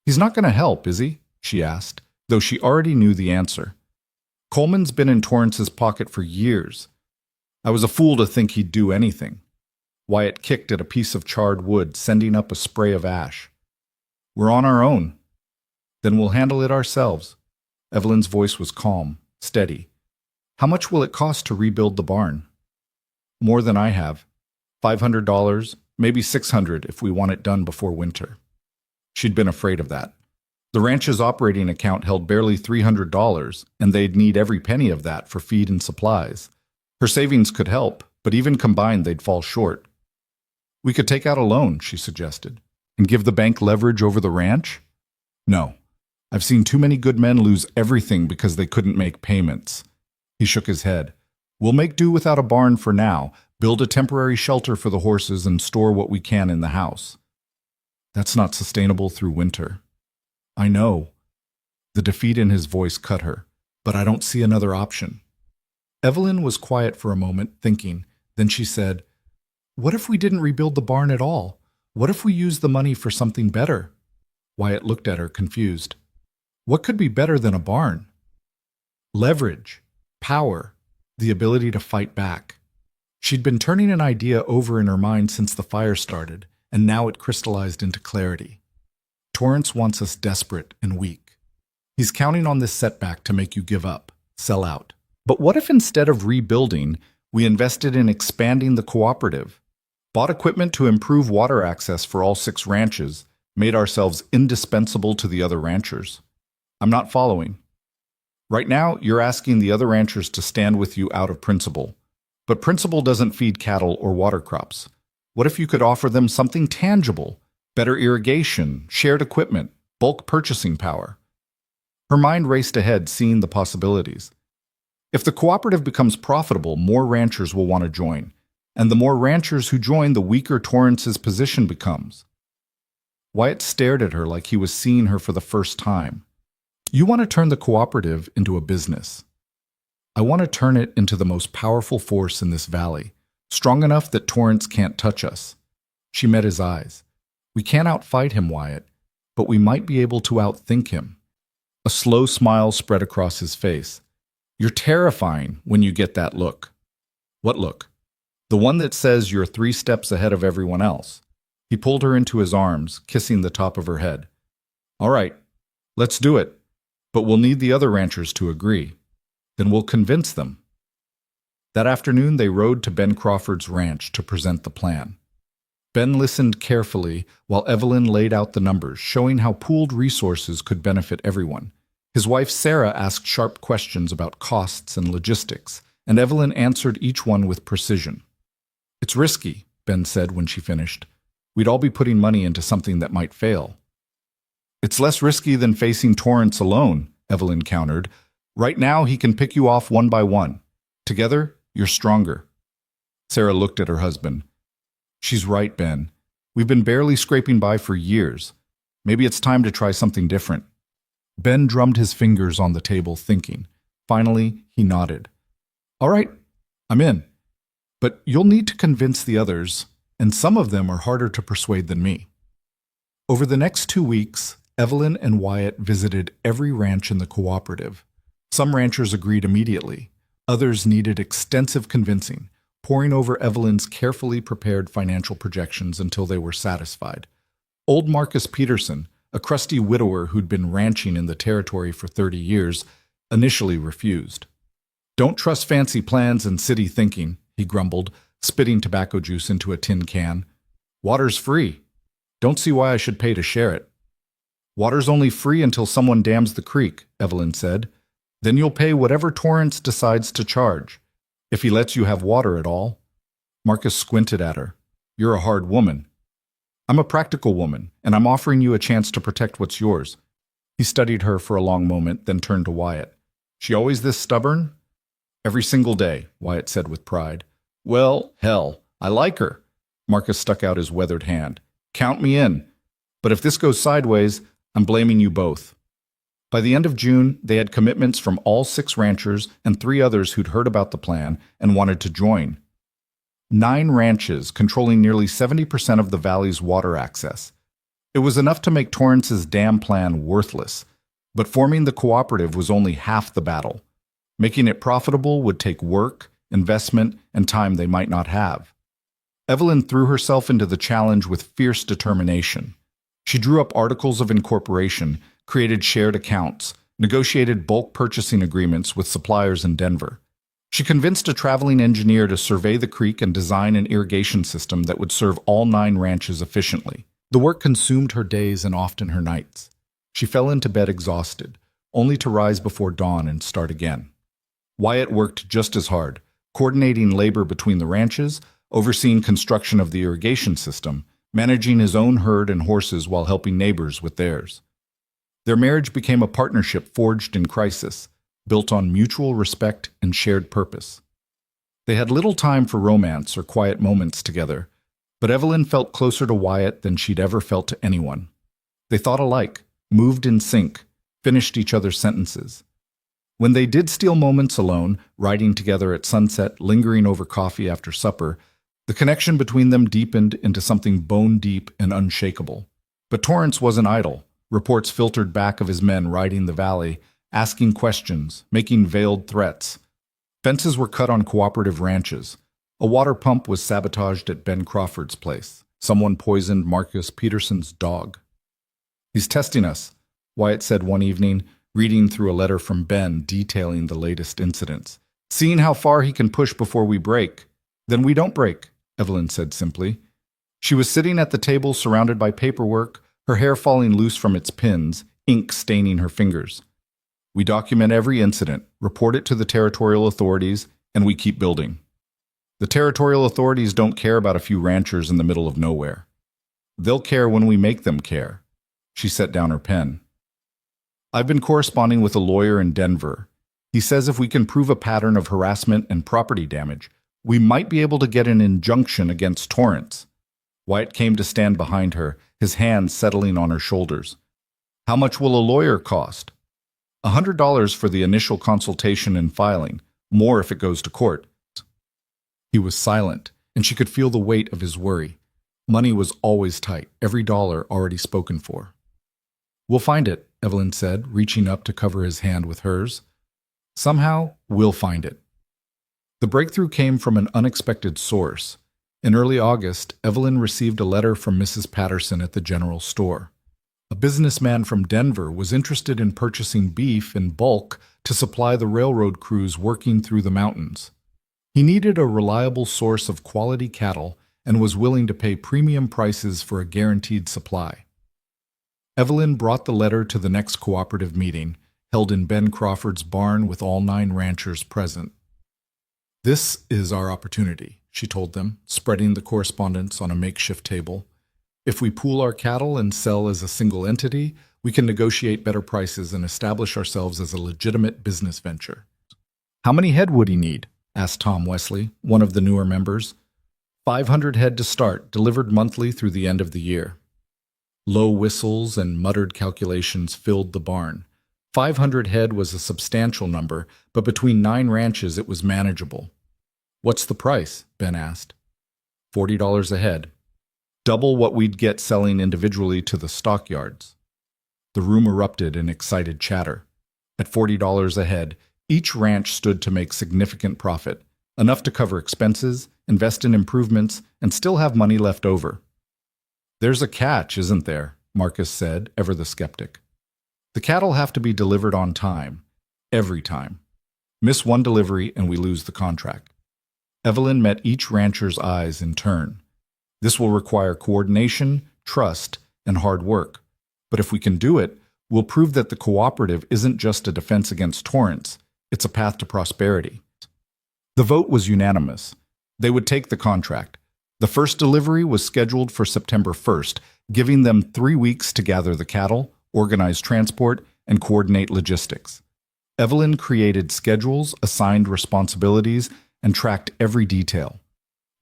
"He's not going to help, is he?" she asked, though she already knew the answer. "Coleman's been in Torrance's pocket for years. I was a fool to think he'd do anything." Wyatt kicked at a piece of charred wood, sending up a spray of ash. "We're on our own." "Then we'll handle it ourselves." Evelyn's voice was calm, steady. "How much will it cost to rebuild the barn?" "More than I have. $500, maybe $600 if we want it done before winter." She'd been afraid of that. The ranch's operating account held barely $300, and they'd need every penny of that for feed and supplies. Her savings could help, but even combined they'd fall short. "We could take out a loan," she suggested, "and give the bank leverage over the ranch." "No. I've seen too many good men lose everything because they couldn't make payments." He shook his head. "We'll make do without a barn for now, build a temporary shelter for the horses, and store what we can in the house." "That's not sustainable through winter." "I know." The defeat in his voice cut her. "But I don't see another option." Evelyn was quiet for a moment, thinking. Then she said, "What if we didn't rebuild the barn at all? What if we used the money for something better?" Wyatt looked at her, confused. "What could be better than a barn?" "Leverage, power, the ability to fight back." She'd been turning an idea over in her mind since the fire started, and now it crystallized into clarity. "Torrance wants us desperate and weak. He's counting on this setback to make you give up, sell out. But what if instead of rebuilding, we invested in expanding the cooperative, bought equipment to improve water access for all 6 ranches, made ourselves indispensable to the other ranchers?" "I'm not following." "Right now, you're asking the other ranchers to stand with you out of principle. But principle doesn't feed cattle or water crops. What if you could offer them something tangible? Better irrigation, shared equipment, bulk purchasing power?" Her mind raced ahead, seeing the possibilities. If the cooperative becomes profitable, more ranchers will want to join. And the more ranchers who join, the weaker Torrance's position becomes. Wyatt stared at her like he was seeing her for the first time. "You want to turn the cooperative into a business. I want to turn it into the most powerful force in this valley, strong enough that Torrance can't touch us." She met his eyes. "We can't outfight him, Wyatt, but we might be able to outthink him." A slow smile spread across his face. "You're terrifying when you get that look." "What look?" "The one that says you're 3 steps ahead of everyone else." He pulled her into his arms, kissing the top of her head. "All right, let's do it. But we'll need the other ranchers to agree. Then we'll convince them." That afternoon, they rode to Ben Crawford's ranch to present the plan. Ben listened carefully while Evelyn laid out the numbers, showing how pooled resources could benefit everyone. His wife Sarah asked sharp questions about costs and logistics, and Evelyn answered each one with precision. "It's risky," Ben said when she finished. "We'd all be putting money into something that might fail." "It's less risky than facing Torrance alone," Evelyn countered. "Right now, he can pick you off one by one. Together, you're stronger." Sarah looked at her husband. "She's right, Ben. We've been barely scraping by for years. Maybe it's time to try something different." Ben drummed his fingers on the table, thinking. Finally, he nodded. "All right, I'm in. But you'll need to convince the others, and some of them are harder to persuade than me." Over the next 2 weeks, Evelyn and Wyatt visited every ranch in the cooperative. Some ranchers agreed immediately. Others needed extensive convincing, poring over Evelyn's carefully prepared financial projections until they were satisfied. Old Marcus Peterson, a crusty widower who'd been ranching in the territory for 30 years, initially refused. "Don't trust fancy plans and city thinking," he grumbled, spitting tobacco juice into a tin can. "Water's free. Don't see why I should pay to share it." "Water's only free until someone dams the creek," Evelyn said. "Then you'll pay whatever Torrance decides to charge, if he lets you have water at all." Marcus squinted at her. "You're a hard woman." "I'm a practical woman, and I'm offering you a chance to protect what's yours." He studied her for a long moment, then turned to Wyatt. "She always this stubborn?" "Every single day," Wyatt said with pride. "Well, hell, I like her." Marcus stuck out his weathered hand. "Count me in. But if this goes sideways, I'm blaming you both." By the end of June, they had commitments from all 6 ranchers and 3 others who'd heard about the plan and wanted to join. 9 ranches controlling nearly 70% of the valley's water access. It was enough to make Torrance's dam plan worthless, but forming the cooperative was only half the battle. Making it profitable would take work, investment, and time they might not have. Evelyn threw herself into the challenge with fierce determination. She drew up articles of incorporation, created shared accounts, negotiated bulk purchasing agreements with suppliers in Denver. She convinced a traveling engineer to survey the creek and design an irrigation system that would serve all 9 ranches efficiently. The work consumed her days and often her nights. She fell into bed exhausted, only to rise before dawn and start again. Wyatt worked just as hard, coordinating labor between the ranches, overseeing construction of the irrigation system, managing his own herd and horses while helping neighbors with theirs. Their marriage became a partnership forged in crisis, built on mutual respect and shared purpose. They had little time for romance or quiet moments together, but Evelyn felt closer to Wyatt than she'd ever felt to anyone. They thought alike, moved in sync, finished each other's sentences. When they did steal moments alone, riding together at sunset, lingering over coffee after supper, the connection between them deepened into something bone-deep and unshakable. But Torrance wasn't idle. Reports filtered back of his men riding the valley, asking questions, making veiled threats. Fences were cut on cooperative ranches. A water pump was sabotaged at Ben Crawford's place. Someone poisoned Marcus Peterson's dog. "He's testing us," Wyatt said one evening, reading through a letter from Ben detailing the latest incidents. "Seeing how far he can push before we break." "Then we don't break," Evelyn said simply. She was sitting at the table surrounded by paperwork, her hair falling loose from its pins, ink staining her fingers. "We document every incident, report it to the territorial authorities, and we keep building. The territorial authorities don't care about a few ranchers in the middle of nowhere. They'll care when we make them care." She set down her pen. "I've been corresponding with a lawyer in Denver. He says if we can prove a pattern of harassment and property damage, we might be able to get an injunction against Torrance." Wyatt came to stand behind her, his hands settling on her shoulders. "How much will a lawyer cost?" $100 for the initial consultation and filing, more if it goes to court." He was silent, and she could feel the weight of his worry. Money was always tight, every dollar already spoken for. "We'll find it," Evelyn said, reaching up to cover his hand with hers. "Somehow, we'll find it." The breakthrough came from an unexpected source. In early August, Evelyn received a letter from Mrs. Patterson at the general store. A businessman from Denver was interested in purchasing beef in bulk to supply the railroad crews working through the mountains. He needed a reliable source of quality cattle and was willing to pay premium prices for a guaranteed supply. Evelyn brought the letter to the next cooperative meeting, held in Ben Crawford's barn with all 9 ranchers present. "This is our opportunity," she told them, spreading the correspondence on a makeshift table. "If we pool our cattle and sell as a single entity, we can negotiate better prices and establish ourselves as a legitimate business venture." "How many head would he need?" asked Tom Wesley, one of the newer members. 500 head to start, delivered monthly through the end of the year. Low whistles and muttered calculations filled the barn. 500 head was a substantial number, but between 9 ranches it was manageable. "What's the price?" Ben asked. $40 a head. Double what we'd get selling individually to the stockyards. The room erupted in excited chatter. At $40 a head, each ranch stood to make significant profit, enough to cover expenses, invest in improvements, and still have money left over. "There's a catch, isn't there?" Marcus said, ever the skeptic. "The cattle have to be delivered on time. Every time. Miss one delivery and we lose the contract." Evelyn met each rancher's eyes in turn. "This will require coordination, trust, and hard work. But if we can do it, we'll prove that the cooperative isn't just a defense against Torrance, it's a path to prosperity." The vote was unanimous. They would take the contract. The first delivery was scheduled for September 1st, giving them 3 weeks to gather the cattle, organize transport, and coordinate logistics. Evelyn created schedules, assigned responsibilities, and tracked every detail.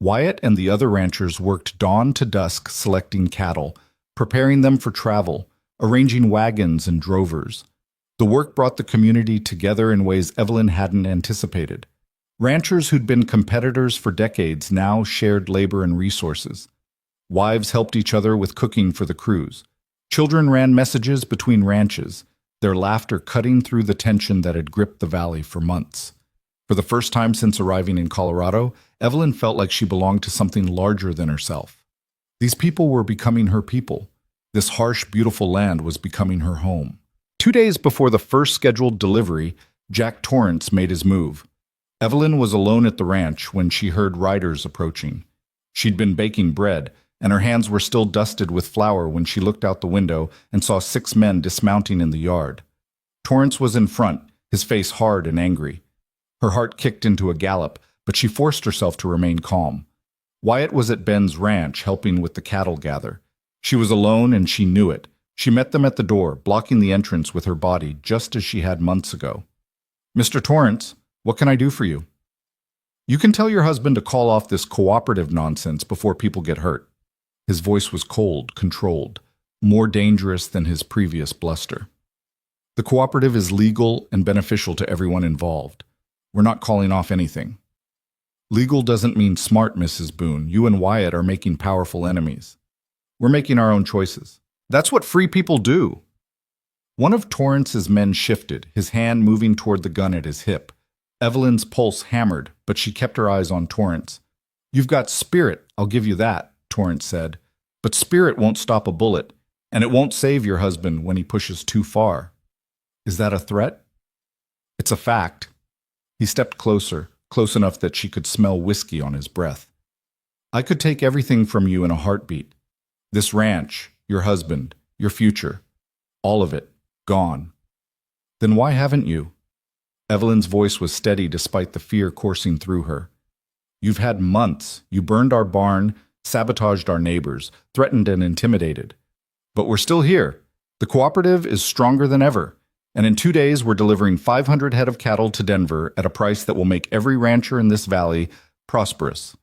Wyatt and the other ranchers worked dawn to dusk selecting cattle, preparing them for travel, arranging wagons and drovers. The work brought the community together in ways Evelyn hadn't anticipated. Ranchers who'd been competitors for decades now shared labor and resources. Wives helped each other with cooking for the crews. Children ran messages between ranches, their laughter cutting through the tension that had gripped the valley for months. For the first time since arriving in Colorado, Evelyn felt like she belonged to something larger than herself. These people were becoming her people. This harsh, beautiful land was becoming her home. 2 days before the first scheduled delivery, Jack Torrance made his move. Evelyn was alone at the ranch when she heard riders approaching. She'd been baking bread, and her hands were still dusted with flour when she looked out the window and saw 6 men dismounting in the yard. Torrance was in front, his face hard and angry. Her heart kicked into a gallop, but she forced herself to remain calm. Wyatt was at Ben's ranch helping with the cattle gather. She was alone and she knew it. She met them at the door, blocking the entrance with her body just as she had months ago. "Mr. Torrance, what can I do for you?" "You can tell your husband to call off this cooperative nonsense before people get hurt." His voice was cold, controlled, more dangerous than his previous bluster. "The cooperative is legal and beneficial to everyone involved. We're not calling off anything." "Legal doesn't mean smart, Mrs. Boone. You and Wyatt are making powerful enemies. We're making our own choices. That's what free people do." One of Torrance's men shifted, his hand moving toward the gun at his hip. Evelyn's pulse hammered, but she kept her eyes on Torrance. "You've got spirit, I'll give you that," Torrance said. "But spirit won't stop a bullet, and it won't save your husband when he pushes too far." "Is that a threat?" "It's a fact." He stepped closer, close enough that she could smell whiskey on his breath. "I could take everything from you in a heartbeat. This ranch, your husband, your future, all of it, gone." "Then why haven't you?" Evelyn's voice was steady despite the fear coursing through her. "You've had months. You burned our barn, sabotaged our neighbors, threatened and intimidated. But we're still here. The cooperative is stronger than ever. And in 2 days, we're delivering 500 head of cattle to Denver at a price that will make every rancher in this valley prosperous."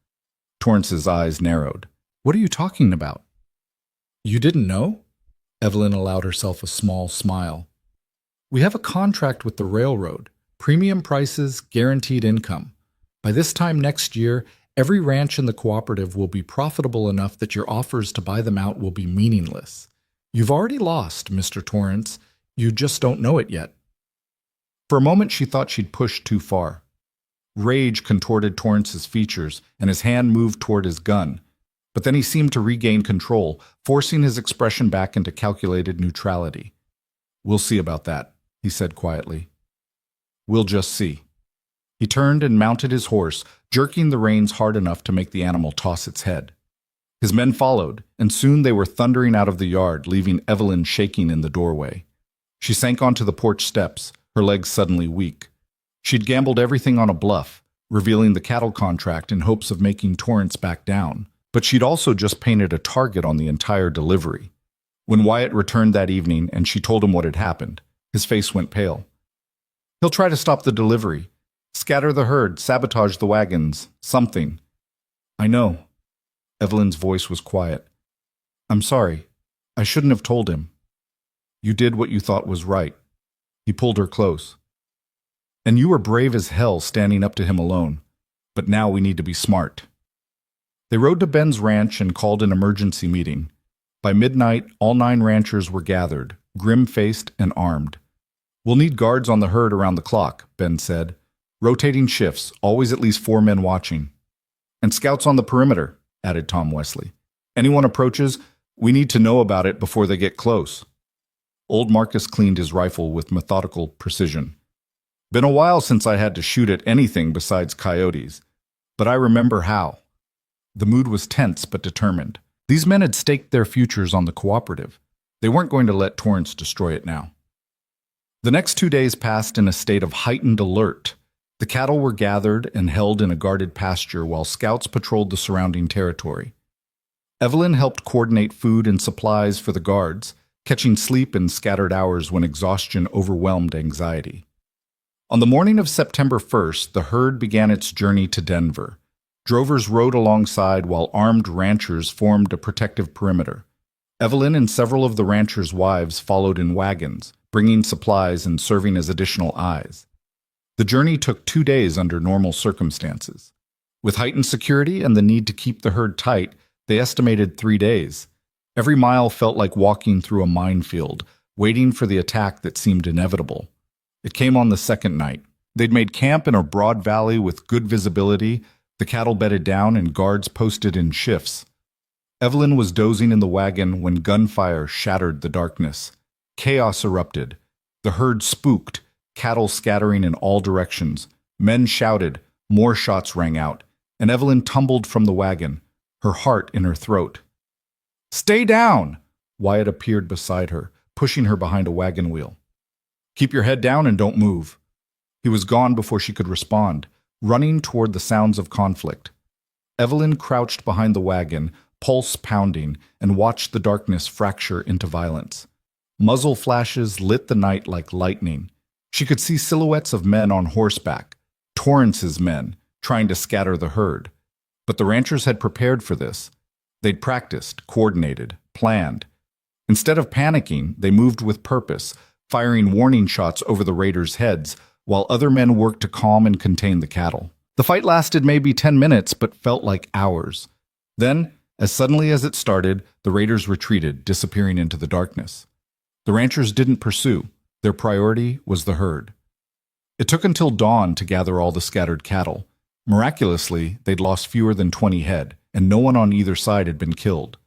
Torrance's eyes narrowed. "What are you talking about?" "You didn't know?" Evelyn allowed herself a small smile. "We have a contract with the railroad. Premium prices, guaranteed income. By this time next year, every ranch in the cooperative will be profitable enough that your offers to buy them out will be meaningless. You've already lost, Mr. Torrance. You just don't know it yet." For a moment she thought she'd pushed too far. Rage contorted Torrance's features, and his hand moved toward his gun. But then he seemed to regain control, forcing his expression back into calculated neutrality. "We'll see about that," he said quietly. "We'll just see." He turned and mounted his horse, jerking the reins hard enough to make the animal toss its head. His men followed, and soon they were thundering out of the yard, leaving Evelyn shaking in the doorway. She sank onto the porch steps, her legs suddenly weak. She'd gambled everything on a bluff, revealing the cattle contract in hopes of making Torrance back down. But she'd also just painted a target on the entire delivery. When Wyatt returned that evening and she told him what had happened, his face went pale. "He'll try to stop the delivery, scatter the herd, sabotage the wagons, something." "I know." Evelyn's voice was quiet. "I'm sorry. I shouldn't have told him." "You did what you thought was right." He pulled her close. "And you were brave as hell standing up to him alone. But now we need to be smart." They rode to Ben's ranch and called an emergency meeting. By midnight, all 9 ranchers were gathered, grim-faced and armed. "We'll need guards on the herd around the clock," Ben said. "Rotating shifts, always at least 4 men watching." "And scouts on the perimeter," added Tom Wesley. "Anyone approaches, we need to know about it before they get close." Old Marcus cleaned his rifle with methodical precision. "Been a while since I had to shoot at anything besides coyotes, but I remember how." The mood was tense but determined. These men had staked their futures on the cooperative. They weren't going to let Torrance destroy it now. The next 2 days passed in a state of heightened alert. The cattle were gathered and held in a guarded pasture while scouts patrolled the surrounding territory. Evelyn helped coordinate food and supplies for the guards, catching sleep in scattered hours when exhaustion overwhelmed anxiety. On the morning of September 1st, the herd began its journey to Denver. Drovers rode alongside while armed ranchers formed a protective perimeter. Evelyn and several of the ranchers' wives followed in wagons, bringing supplies and serving as additional eyes. The journey took 2 days under normal circumstances. With heightened security and the need to keep the herd tight, they estimated 3 days. Every mile felt like walking through a minefield, waiting for the attack that seemed inevitable. It came on the second night. They'd made camp in a broad valley with good visibility, the cattle bedded down and guards posted in shifts. Evelyn was dozing in the wagon when gunfire shattered the darkness. Chaos erupted. The herd spooked, cattle scattering in all directions. Men shouted, more shots rang out, and Evelyn tumbled from the wagon, her heart in her throat. "Stay down!" Wyatt appeared beside her, pushing her behind a wagon wheel. "Keep your head down and don't move." He was gone before she could respond, running toward the sounds of conflict. Evelyn crouched behind the wagon, pulse pounding, and watched the darkness fracture into violence. Muzzle flashes lit the night like lightning. She could see silhouettes of men on horseback, Torrance's men, trying to scatter the herd. But the ranchers had prepared for this. They'd practiced, coordinated, planned. Instead of panicking, they moved with purpose, firing warning shots over the raiders' heads, while other men worked to calm and contain the cattle. The fight lasted maybe 10 minutes, but felt like hours. Then, as suddenly as it started, the raiders retreated, disappearing into the darkness. The ranchers didn't pursue. Their priority was the herd. It took until dawn to gather all the scattered cattle. Miraculously, they'd lost fewer than 20 head, and no one on either side had been killed.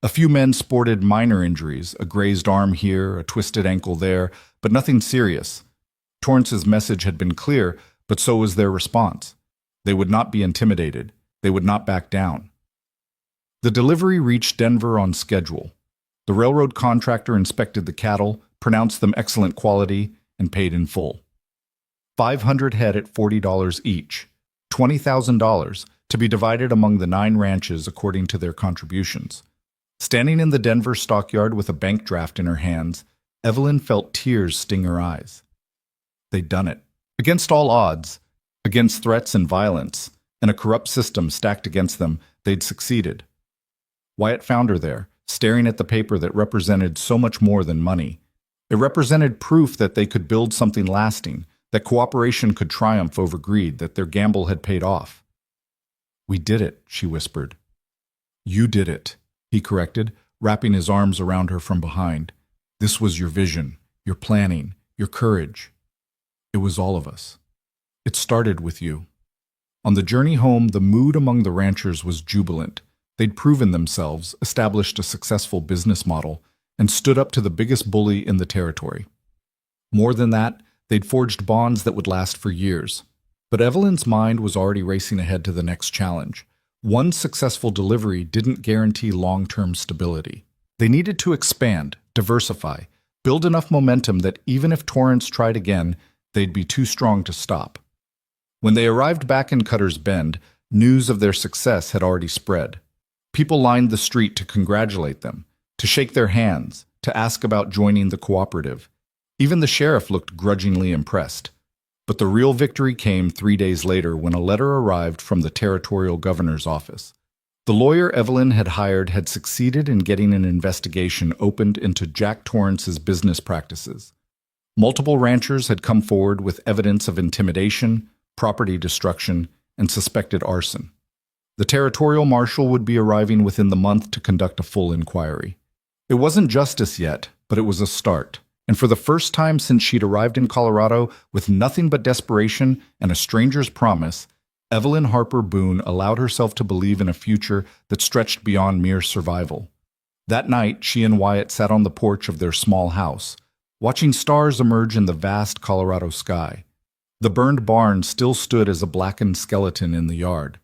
A few men sported minor injuries, a grazed arm here, a twisted ankle there, but nothing serious. Torrance's message had been clear, but so was their response. They would not be intimidated. They would not back down. The delivery reached Denver on schedule. The railroad contractor inspected the cattle, pronounced them excellent quality, and paid in full. 500 head at $40 each, $20,000, to be divided among the 9 ranches according to their contributions. Standing in the Denver stockyard with a bank draft in her hands, Evelyn felt tears sting her eyes. They'd done it. Against all odds, against threats and violence, and a corrupt system stacked against them, they'd succeeded. Wyatt found her there, staring at the paper that represented so much more than money. It represented proof that they could build something lasting, that cooperation could triumph over greed, that their gamble had paid off. "We did it," she whispered. "You did it," he corrected, wrapping his arms around her from behind. "This was your vision, your planning, your courage. It was all of us. It started with you." On the journey home, the mood among the ranchers was jubilant. They'd proven themselves, established a successful business model, and stood up to the biggest bully in the territory. More than that, they'd forged bonds that would last for years. But Evelyn's mind was already racing ahead to the next challenge. One successful delivery didn't guarantee long-term stability. They needed to expand, diversify, build enough momentum that even if Torrance tried again, they'd be too strong to stop. When they arrived back in Cutter's Bend, news of their success had already spread. People lined the street to congratulate them, to shake their hands, to ask about joining the cooperative. Even the sheriff looked grudgingly impressed. But the real victory came 3 days later when a letter arrived from the territorial governor's office. The lawyer Evelyn had hired had succeeded in getting an investigation opened into Jack Torrance's business practices. Multiple ranchers had come forward with evidence of intimidation, property destruction, and suspected arson. The territorial marshal would be arriving within the month to conduct a full inquiry. It wasn't justice yet, but it was a start. And for the first time since she'd arrived in Colorado with nothing but desperation and a stranger's promise, Evelyn Harper Boone allowed herself to believe in a future that stretched beyond mere survival. That night, she and Wyatt sat on the porch of their small house, watching stars emerge in the vast Colorado sky. The burned barn still stood as a blackened skeleton in the yard,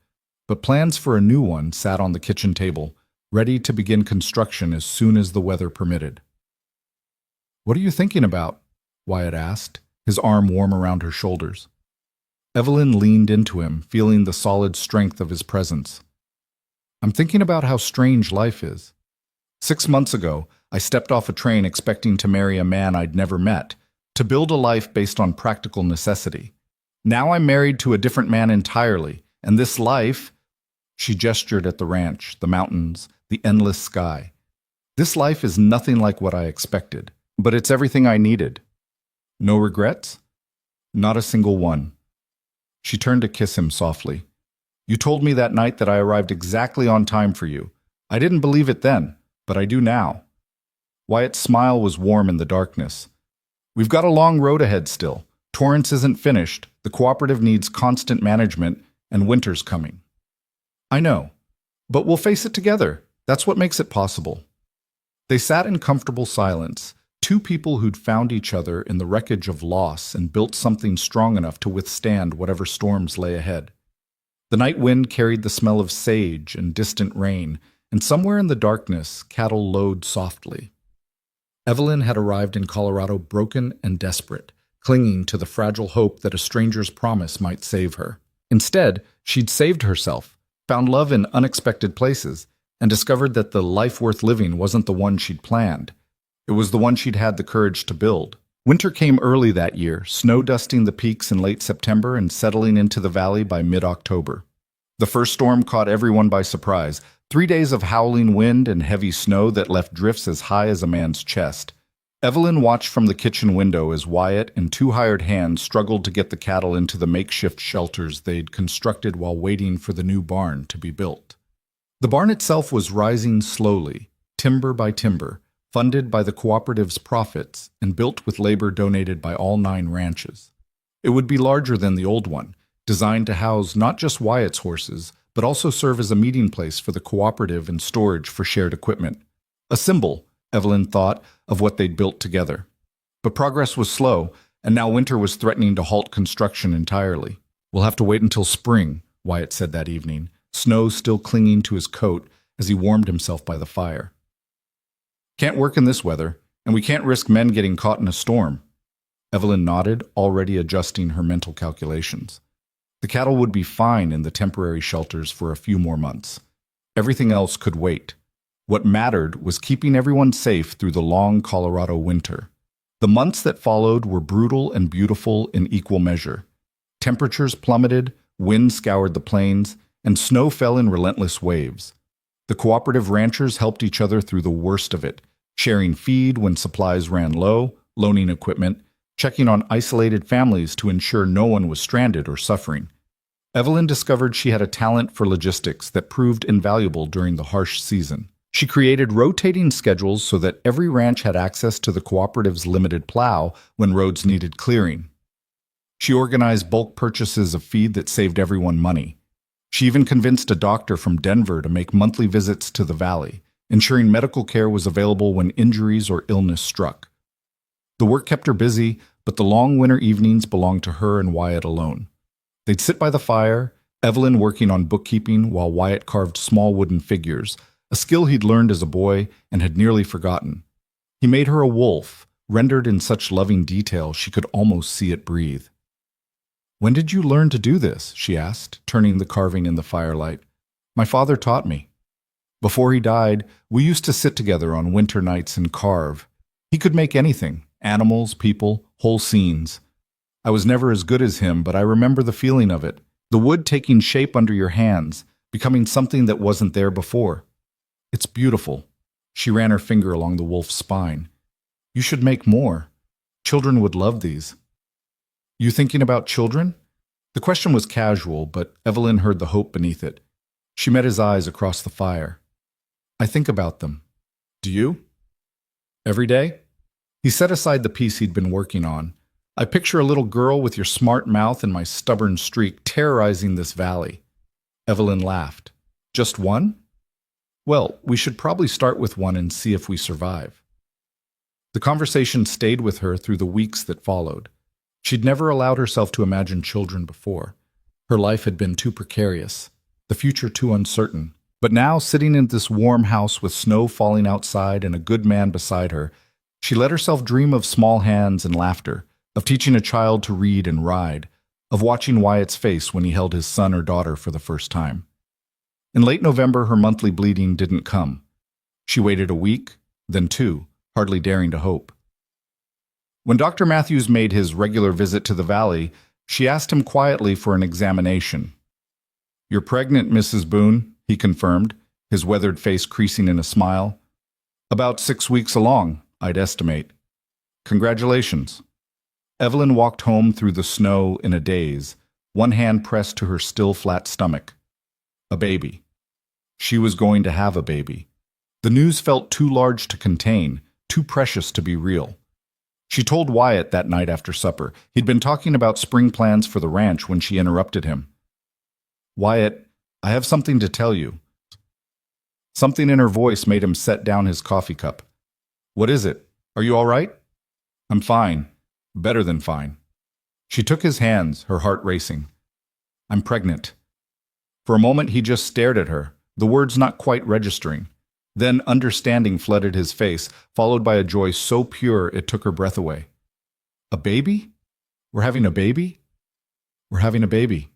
but plans for a new one sat on the kitchen table, ready to begin construction as soon as the weather permitted. "What are you thinking about?" Wyatt asked, his arm warm around her shoulders. Evelyn leaned into him, feeling the solid strength of his presence. "I'm thinking about how strange life is. 6 months ago, I stepped off a train expecting to marry a man I'd never met, to build a life based on practical necessity. Now I'm married to a different man entirely, and this life—" She gestured at the ranch, the mountains, the endless sky. "This life is nothing like what I expected, but it's everything I needed. No regrets?" Not a single one. She turned to kiss him softly. You told me that night that I arrived exactly on time for you. I didn't believe it then, but I do now. Wyatt's smile was warm in the darkness. We've got a long road ahead still. Torrance isn't finished, the cooperative needs constant management, and winter's coming. I know, but we'll face it together. That's what makes it possible. They sat in comfortable silence, two people who'd found each other in the wreckage of loss and built something strong enough to withstand whatever storms lay ahead. The night wind carried the smell of sage and distant rain, and somewhere in the darkness, cattle lowed softly. Evelyn had arrived in Colorado broken and desperate, clinging to the fragile hope that a stranger's promise might save her. Instead, she'd saved herself, found love in unexpected places, and discovered that the life worth living wasn't the one she'd planned. It was the one she'd had the courage to build. Winter came early that year, snow dusting the peaks in late September and settling into the valley by mid-October. The first storm caught everyone by surprise. 3 days of howling wind and heavy snow that left drifts as high as a man's chest. Evelyn watched from the kitchen window as Wyatt and two hired hands struggled to get the cattle into the makeshift shelters they'd constructed while waiting for the new barn to be built. The barn itself was rising slowly, timber by timber, funded by the cooperative's profits and built with labor donated by all 9 ranches. It would be larger than the old one, designed to house not just Wyatt's horses, but also serve as a meeting place for the cooperative and storage for shared equipment. A symbol, Evelyn thought, of what they'd built together. But progress was slow, and now winter was threatening to halt construction entirely. We'll have to wait until spring, Wyatt said that evening, snow still clinging to his coat as he warmed himself by the fire. Can't work in this weather, and we can't risk men getting caught in a storm. Evelyn nodded, already adjusting her mental calculations. The cattle would be fine in the temporary shelters for a few more months. Everything else could wait. What mattered was keeping everyone safe through the long Colorado winter. The months that followed were brutal and beautiful in equal measure. Temperatures plummeted, wind scoured the plains, and snow fell in relentless waves. The cooperative ranchers helped each other through the worst of it, sharing feed when supplies ran low, loaning equipment, checking on isolated families to ensure no one was stranded or suffering. Evelyn discovered she had a talent for logistics that proved invaluable during the harsh season. She created rotating schedules so that every ranch had access to the cooperative's limited plow when roads needed clearing. She organized bulk purchases of feed that saved everyone money. She even convinced a doctor from Denver to make monthly visits to the valley, ensuring medical care was available when injuries or illness struck. The work kept her busy, but the long winter evenings belonged to her and Wyatt alone. They'd sit by the fire, Evelyn working on bookkeeping while Wyatt carved small wooden figures, a skill he'd learned as a boy and had nearly forgotten. He made her a wolf, rendered in such loving detail she could almost see it breathe. "When did you learn to do this?" she asked, turning the carving in the firelight. "My father taught me. Before he died, we used to sit together on winter nights and carve. He could make anything. Animals, people, whole scenes. I was never as good as him, but I remember the feeling of it. The wood taking shape under your hands, becoming something that wasn't there before. It's beautiful." She ran her finger along the wolf's spine. "You should make more. Children would love these." "You thinking about children?" The question was casual, but Evelyn heard the hope beneath it. She met his eyes across the fire. "I think about them. Do you?" "Every day?" He set aside the piece he'd been working on. "I picture a little girl with your smart mouth and my stubborn streak terrorizing this valley." Evelyn laughed. "Just one?" "Well, we should probably start with one and see if we survive." The conversation stayed with her through the weeks that followed. She'd never allowed herself to imagine children before. Her life had been too precarious, the future too uncertain. But now, sitting in this warm house with snow falling outside and a good man beside her, she let herself dream of small hands and laughter, of teaching a child to read and ride, of watching Wyatt's face when he held his son or daughter for the first time. In late November, her monthly bleeding didn't come. She waited a week, then 2, hardly daring to hope. When Dr. Matthews made his regular visit to the valley, she asked him quietly for an examination. "You're pregnant, Mrs. Boone," he confirmed, his weathered face creasing in a smile. "About 6 weeks along, I'd estimate. Congratulations." Evelyn walked home through the snow in a daze, one hand pressed to her still flat stomach. A baby. She was going to have a baby. The news felt too large to contain, too precious to be real. She told Wyatt that night after supper. He'd been talking about spring plans for the ranch when she interrupted him. "Wyatt, I have something to tell you." Something in her voice made him set down his coffee cup. "What is it? Are you all right?" "I'm fine. Better than fine." She took his hands, her heart racing. "I'm pregnant." For a moment he just stared at her, the words not quite registering. Then understanding flooded his face, followed by a joy so pure it took her breath away. "A baby? We're having a baby? We're having a baby."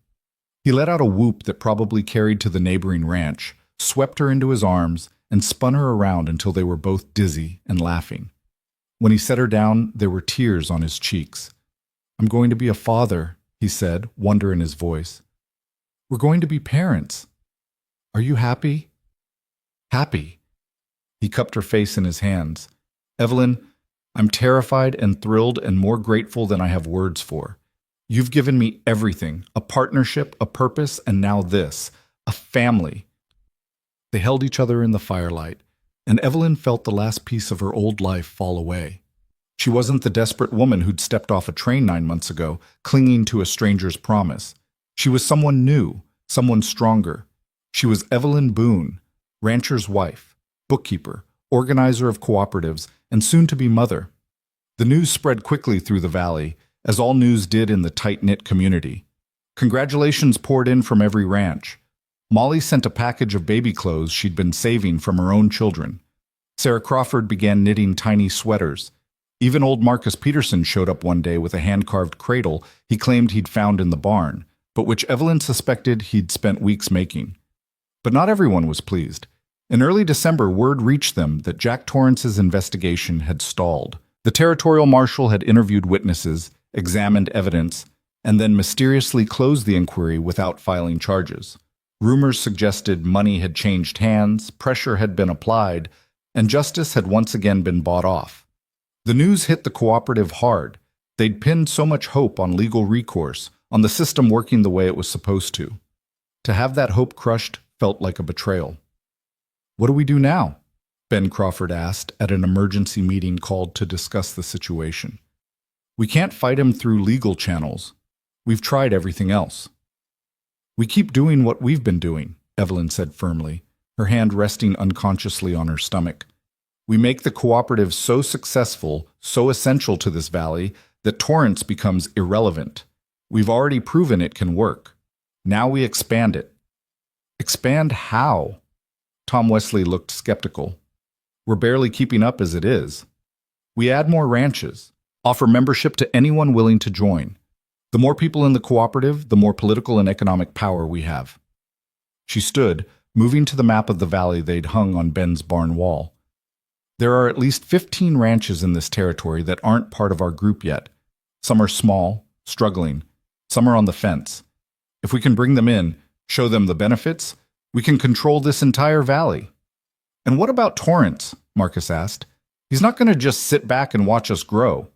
He let out a whoop that probably carried to the neighboring ranch, swept her into his arms, and spun her around until they were both dizzy and laughing. When he set her down, there were tears on his cheeks. "I'm going to be a father," he said, wonder in his voice. "We're going to be parents. Are you happy?" "Happy." He cupped her face in his hands. "Evelyn, I'm terrified and thrilled and more grateful than I have words for. You've given me everything, a partnership, a purpose, and now this, a family." They held each other in the firelight, and Evelyn felt the last piece of her old life fall away. She wasn't the desperate woman who'd stepped off a train 9 months ago, clinging to a stranger's promise. She was someone new, someone stronger. She was Evelyn Boone, rancher's wife, bookkeeper, organizer of cooperatives, and soon-to-be mother. The news spread quickly through the valley, as all news did in the tight-knit community. Congratulations poured in from every ranch. Molly sent a package of baby clothes she'd been saving from her own children. Sarah Crawford began knitting tiny sweaters. Even old Marcus Peterson showed up one day with a hand-carved cradle he claimed he'd found in the barn, but which Evelyn suspected he'd spent weeks making. But not everyone was pleased. In early December, word reached them that Jack Torrance's investigation had stalled. The territorial marshal had interviewed witnesses, examined evidence, and then mysteriously closed the inquiry without filing charges. Rumors suggested money had changed hands, pressure had been applied, and justice had once again been bought off. The news hit the cooperative hard. They'd pinned so much hope on legal recourse, on the system working the way it was supposed to. To have that hope crushed felt like a betrayal. "What do we do now?" Ben Crawford asked at an emergency meeting called to discuss the situation. "We can't fight him through legal channels. We've tried everything else." "We keep doing what we've been doing," Evelyn said firmly, her hand resting unconsciously on her stomach. "We make the cooperative so successful, so essential to this valley, that Torrance becomes irrelevant. We've already proven it can work. Now we expand it." "Expand how?" Tom Wesley looked skeptical. "We're barely keeping up as it is. We add more ranches, offer membership to anyone willing to join. The more people in the cooperative, the more political and economic power we have." She stood, moving to the map of the valley they'd hung on Ben's barn wall. "There are at least 15 ranches in this territory that aren't part of our group yet. Some are small, struggling. Some are on the fence. If we can bring them in, show them the benefits, we can control this entire valley." "And what about Torrance?" Marcus asked. "He's not going to just sit back and watch us grow."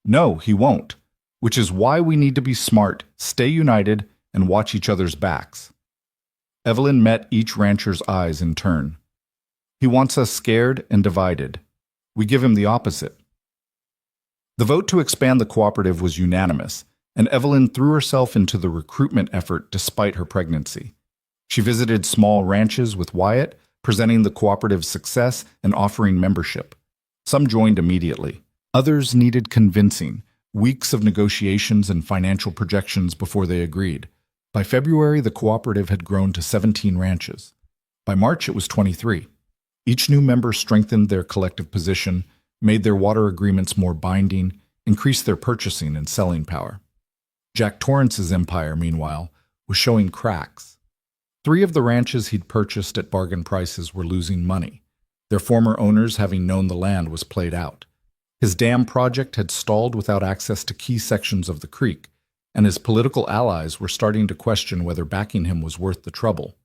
"No, he won't. Which is why we need to be smart, stay united, and watch each other's backs." Evelyn met each rancher's eyes in turn. "He wants us scared and divided. We give him the opposite." The vote to expand the cooperative was unanimous, and Evelyn threw herself into the recruitment effort despite her pregnancy. She visited small ranches with Wyatt, presenting the cooperative's success and offering membership. Some joined immediately. Others needed convincing, weeks of negotiations and financial projections before they agreed. By February, the cooperative had grown to 17 ranches. By March, it was 23. Each new member strengthened their collective position, made their water agreements more binding, increased their purchasing and selling power. Jack Torrance's empire, meanwhile, was showing cracks. 3 of the ranches he'd purchased at bargain prices were losing money. Their former owners, having known the land was played out. His dam project had stalled without access to key sections of the creek, and his political allies were starting to question whether backing him was worth the trouble.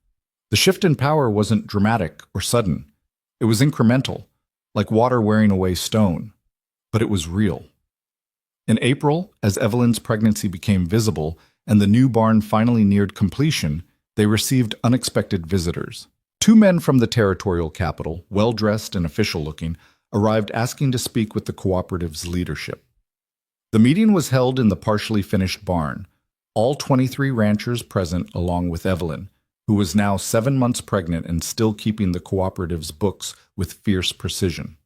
The shift in power wasn't dramatic or sudden. It was incremental, like water wearing away stone, but it was real. In April, as Evelyn's pregnancy became visible and the new barn finally neared completion, they received unexpected visitors. Two men from the territorial capital, well-dressed and official-looking, arrived asking to speak with the cooperative's leadership. The meeting was held in the partially finished barn. All 23 ranchers present, along with Evelyn, who was now 7 months pregnant and still keeping the cooperative's books with fierce precision.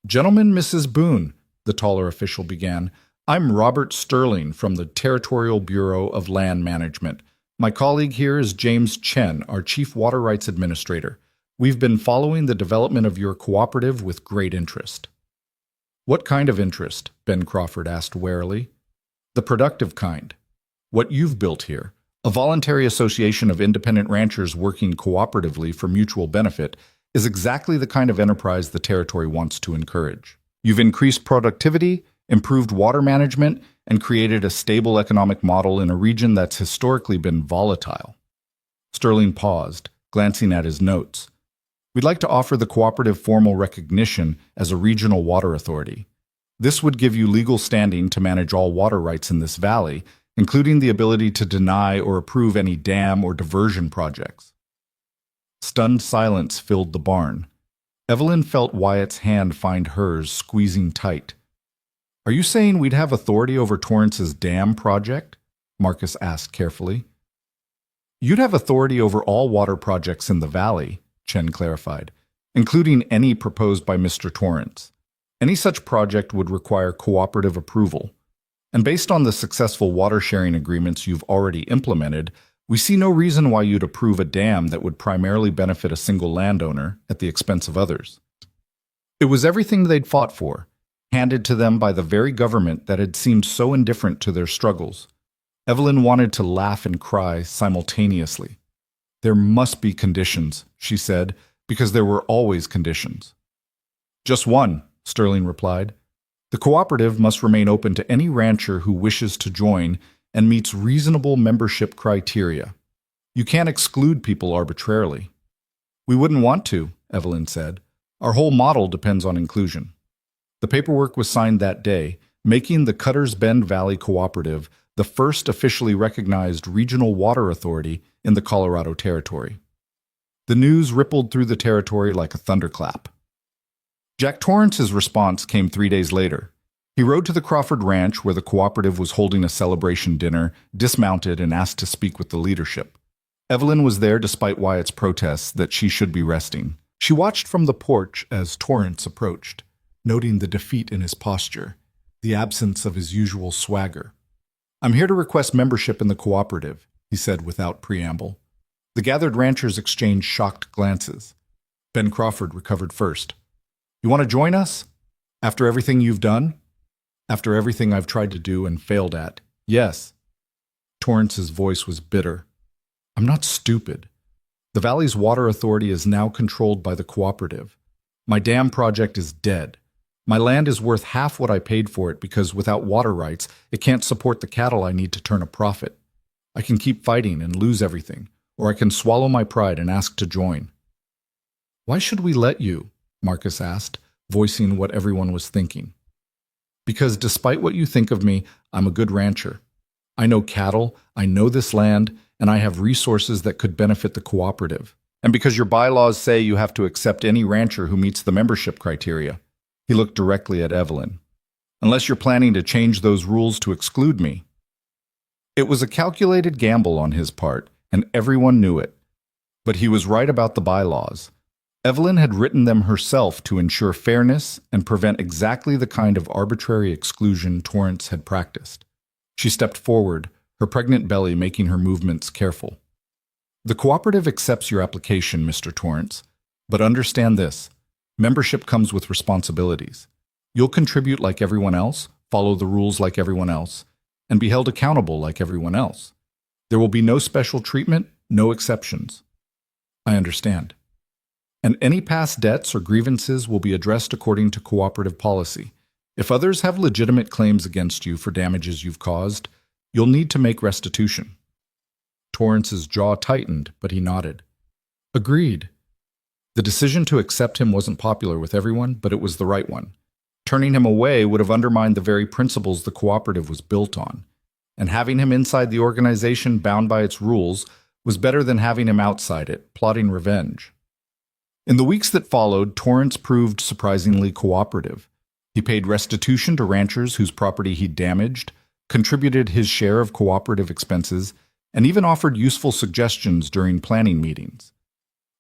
"Gentlemen, Mrs. Boone," the taller official began, "I'm Robert Sterling from the Territorial Bureau of Land Management. My colleague here is James Chen, our Chief Water Rights Administrator. We've been following the development of your cooperative with great interest." "What kind of interest?" Ben Crawford asked warily. "The productive kind. What you've built here. A voluntary association of independent ranchers working cooperatively for mutual benefit is exactly the kind of enterprise the territory wants to encourage. You've increased productivity, improved water management, and created a stable economic model in a region that's historically been volatile." Sterling paused, glancing at his notes. "We'd like to offer the cooperative formal recognition as a regional water authority. This would give you legal standing to manage all water rights in this valley, including the ability to deny or approve any dam or diversion projects." Stunned silence filled the barn. Evelyn felt Wyatt's hand find hers, squeezing tight. "Are you saying we'd have authority over Torrance's dam project?" Marcus asked carefully. "You'd have authority over all water projects in the valley," Chen clarified, "including any proposed by Mr. Torrance. Any such project would require cooperative approval. And based on the successful water-sharing agreements you've already implemented, we see no reason why you'd approve a dam that would primarily benefit a single landowner at the expense of others." It was everything they'd fought for, handed to them by the very government that had seemed so indifferent to their struggles. Evelyn wanted to laugh and cry simultaneously. "There must be conditions," she said, "because there were always conditions." "Just one," Sterling replied. "The cooperative must remain open to any rancher who wishes to join and meets reasonable membership criteria. You can't exclude people arbitrarily." "We wouldn't want to," Evelyn said. "Our whole model depends on inclusion." The paperwork was signed that day, making the Cutters Bend Valley Cooperative the first officially recognized regional water authority in the Colorado Territory. The news rippled through the territory like a thunderclap. Jack Torrance's response came 3 days later. He rode to the Crawford Ranch, where the cooperative was holding a celebration dinner, dismounted and asked to speak with the leadership. Evelyn was there despite Wyatt's protests that she should be resting. She watched from the porch as Torrance approached, noting the defeat in his posture, the absence of his usual swagger. "I'm here to request membership in the cooperative," he said without preamble. The gathered ranchers exchanged shocked glances. Ben Crawford recovered first. "You want to join us? After everything you've done?" "After everything I've tried to do and failed at, yes." Torrance's voice was bitter. "I'm not stupid. The valley's water authority is now controlled by the cooperative. My dam project is dead. My land is worth half what I paid for it because without water rights, it can't support the cattle I need to turn a profit. I can keep fighting and lose everything, or I can swallow my pride and ask to join." "Why should we let you?" Marcus asked, voicing what everyone was thinking. "Because despite what you think of me, I'm a good rancher. I know cattle, I know this land, and I have resources that could benefit the cooperative. And because your bylaws say you have to accept any rancher who meets the membership criteria." He looked directly at Evelyn. "Unless you're planning to change those rules to exclude me." It was a calculated gamble on his part, and everyone knew it. But he was right about the bylaws. Evelyn had written them herself to ensure fairness and prevent exactly the kind of arbitrary exclusion Torrance had practiced. She stepped forward, her pregnant belly making her movements careful. "The cooperative accepts your application, Mr. Torrance, but understand this. Membership comes with responsibilities. You'll contribute like everyone else, follow the rules like everyone else, and be held accountable like everyone else. There will be no special treatment, no exceptions." "I understand." "And any past debts or grievances will be addressed according to cooperative policy. If others have legitimate claims against you for damages you've caused, you'll need to make restitution." Torrance's jaw tightened, but he nodded. "Agreed." The decision to accept him wasn't popular with everyone, but it was the right one. Turning him away would have undermined the very principles the cooperative was built on. And having him inside the organization bound by its rules was better than having him outside it, plotting revenge. In the weeks that followed, Torrance proved surprisingly cooperative. He paid restitution to ranchers whose property he'd damaged, contributed his share of cooperative expenses, and even offered useful suggestions during planning meetings.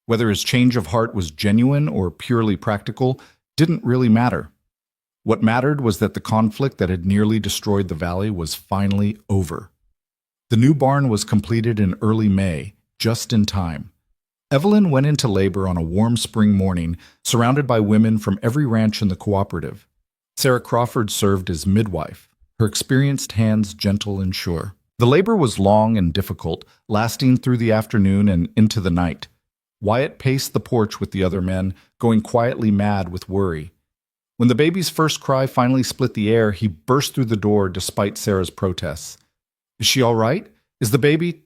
Whether his change of heart was genuine or purely practical didn't really matter. What mattered was that the conflict that had nearly destroyed the valley was finally over. The new barn was completed in early May, just in time. Evelyn went into labor on a warm spring morning, surrounded by women from every ranch in the cooperative. Sarah Crawford served as midwife, her experienced hands gentle and sure. The labor was long and difficult, lasting through the afternoon and into the night. Wyatt paced the porch with the other men, going quietly mad with worry. When the baby's first cry finally split the air, he burst through the door despite Sarah's protests. "Is she all right? Is the baby—"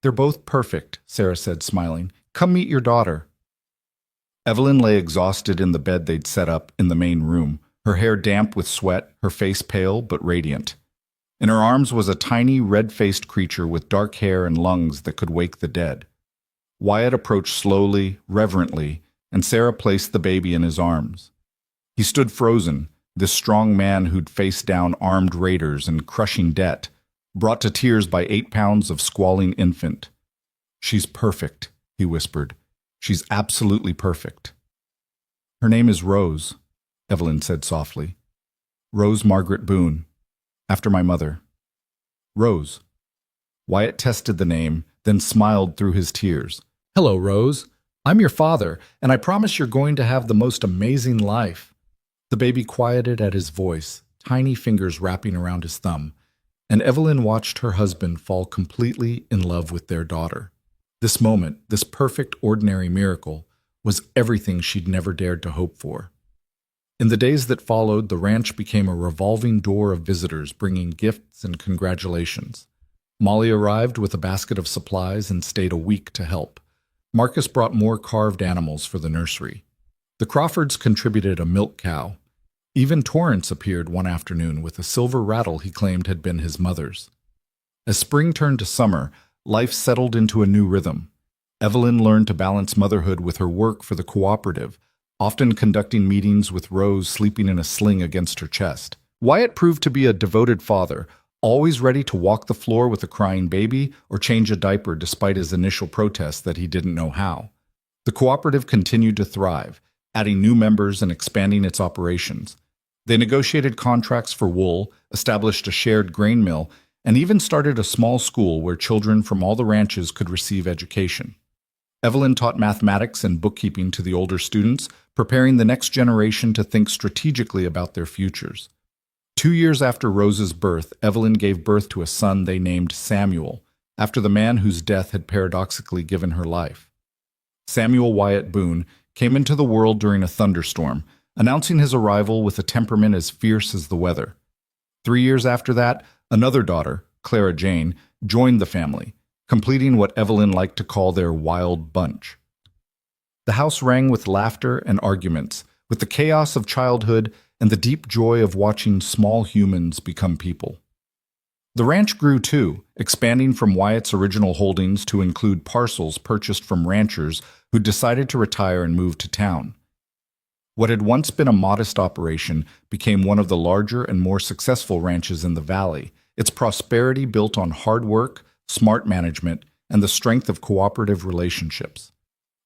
"They're both perfect," Sarah said, smiling. "Come meet your daughter." Evelyn lay exhausted in the bed they'd set up in the main room, her hair damp with sweat, her face pale but radiant. In her arms was a tiny, red-faced creature with dark hair and lungs that could wake the dead. Wyatt approached slowly, reverently, and Sarah placed the baby in his arms. He stood frozen, this strong man who'd faced down armed raiders and crushing debt, brought to tears by 8 pounds of squalling infant. "She's perfect," he whispered. "She's absolutely perfect." "Her name is Rose," Evelyn said softly. "Rose Margaret Boone, after my mother." "Rose." Wyatt tested the name, then smiled through his tears. "Hello, Rose. I'm your father, and I promise you're going to have the most amazing life." The baby quieted at his voice, tiny fingers wrapping around his thumb, and Evelyn watched her husband fall completely in love with their daughter. This moment, this perfect, ordinary miracle, was everything she'd never dared to hope for. In the days that followed, the ranch became a revolving door of visitors bringing gifts and congratulations. Molly arrived with a basket of supplies and stayed a week to help. Marcus brought more carved animals for the nursery. The Crawfords contributed a milk cow. Even Torrance appeared one afternoon with a silver rattle he claimed had been his mother's. As spring turned to summer, life settled into a new rhythm. Evelyn learned to balance motherhood with her work for the cooperative, often conducting meetings with Rose sleeping in a sling against her chest. Wyatt proved to be a devoted father, always ready to walk the floor with a crying baby or change a diaper despite his initial protests that he didn't know how. The cooperative continued to thrive, adding new members and expanding its operations. They negotiated contracts for wool, established a shared grain mill, and even started a small school where children from all the ranches could receive education. Evelyn taught mathematics and bookkeeping to the older students, preparing the next generation to think strategically about their futures. 2 years after Rose's birth, Evelyn gave birth to a son they named Samuel, after the man whose death had paradoxically given her life. Samuel Wyatt Boone came into the world during a thunderstorm, announcing his arrival with a temperament as fierce as the weather. 3 years after that, another daughter, Clara Jane, joined the family, completing what Evelyn liked to call their wild bunch. The house rang with laughter and arguments, with the chaos of childhood and the deep joy of watching small humans become people. The ranch grew too, expanding from Wyatt's original holdings to include parcels purchased from ranchers who decided to retire and move to town. What had once been a modest operation became one of the larger and more successful ranches in the valley, its prosperity built on hard work, smart management, and the strength of cooperative relationships.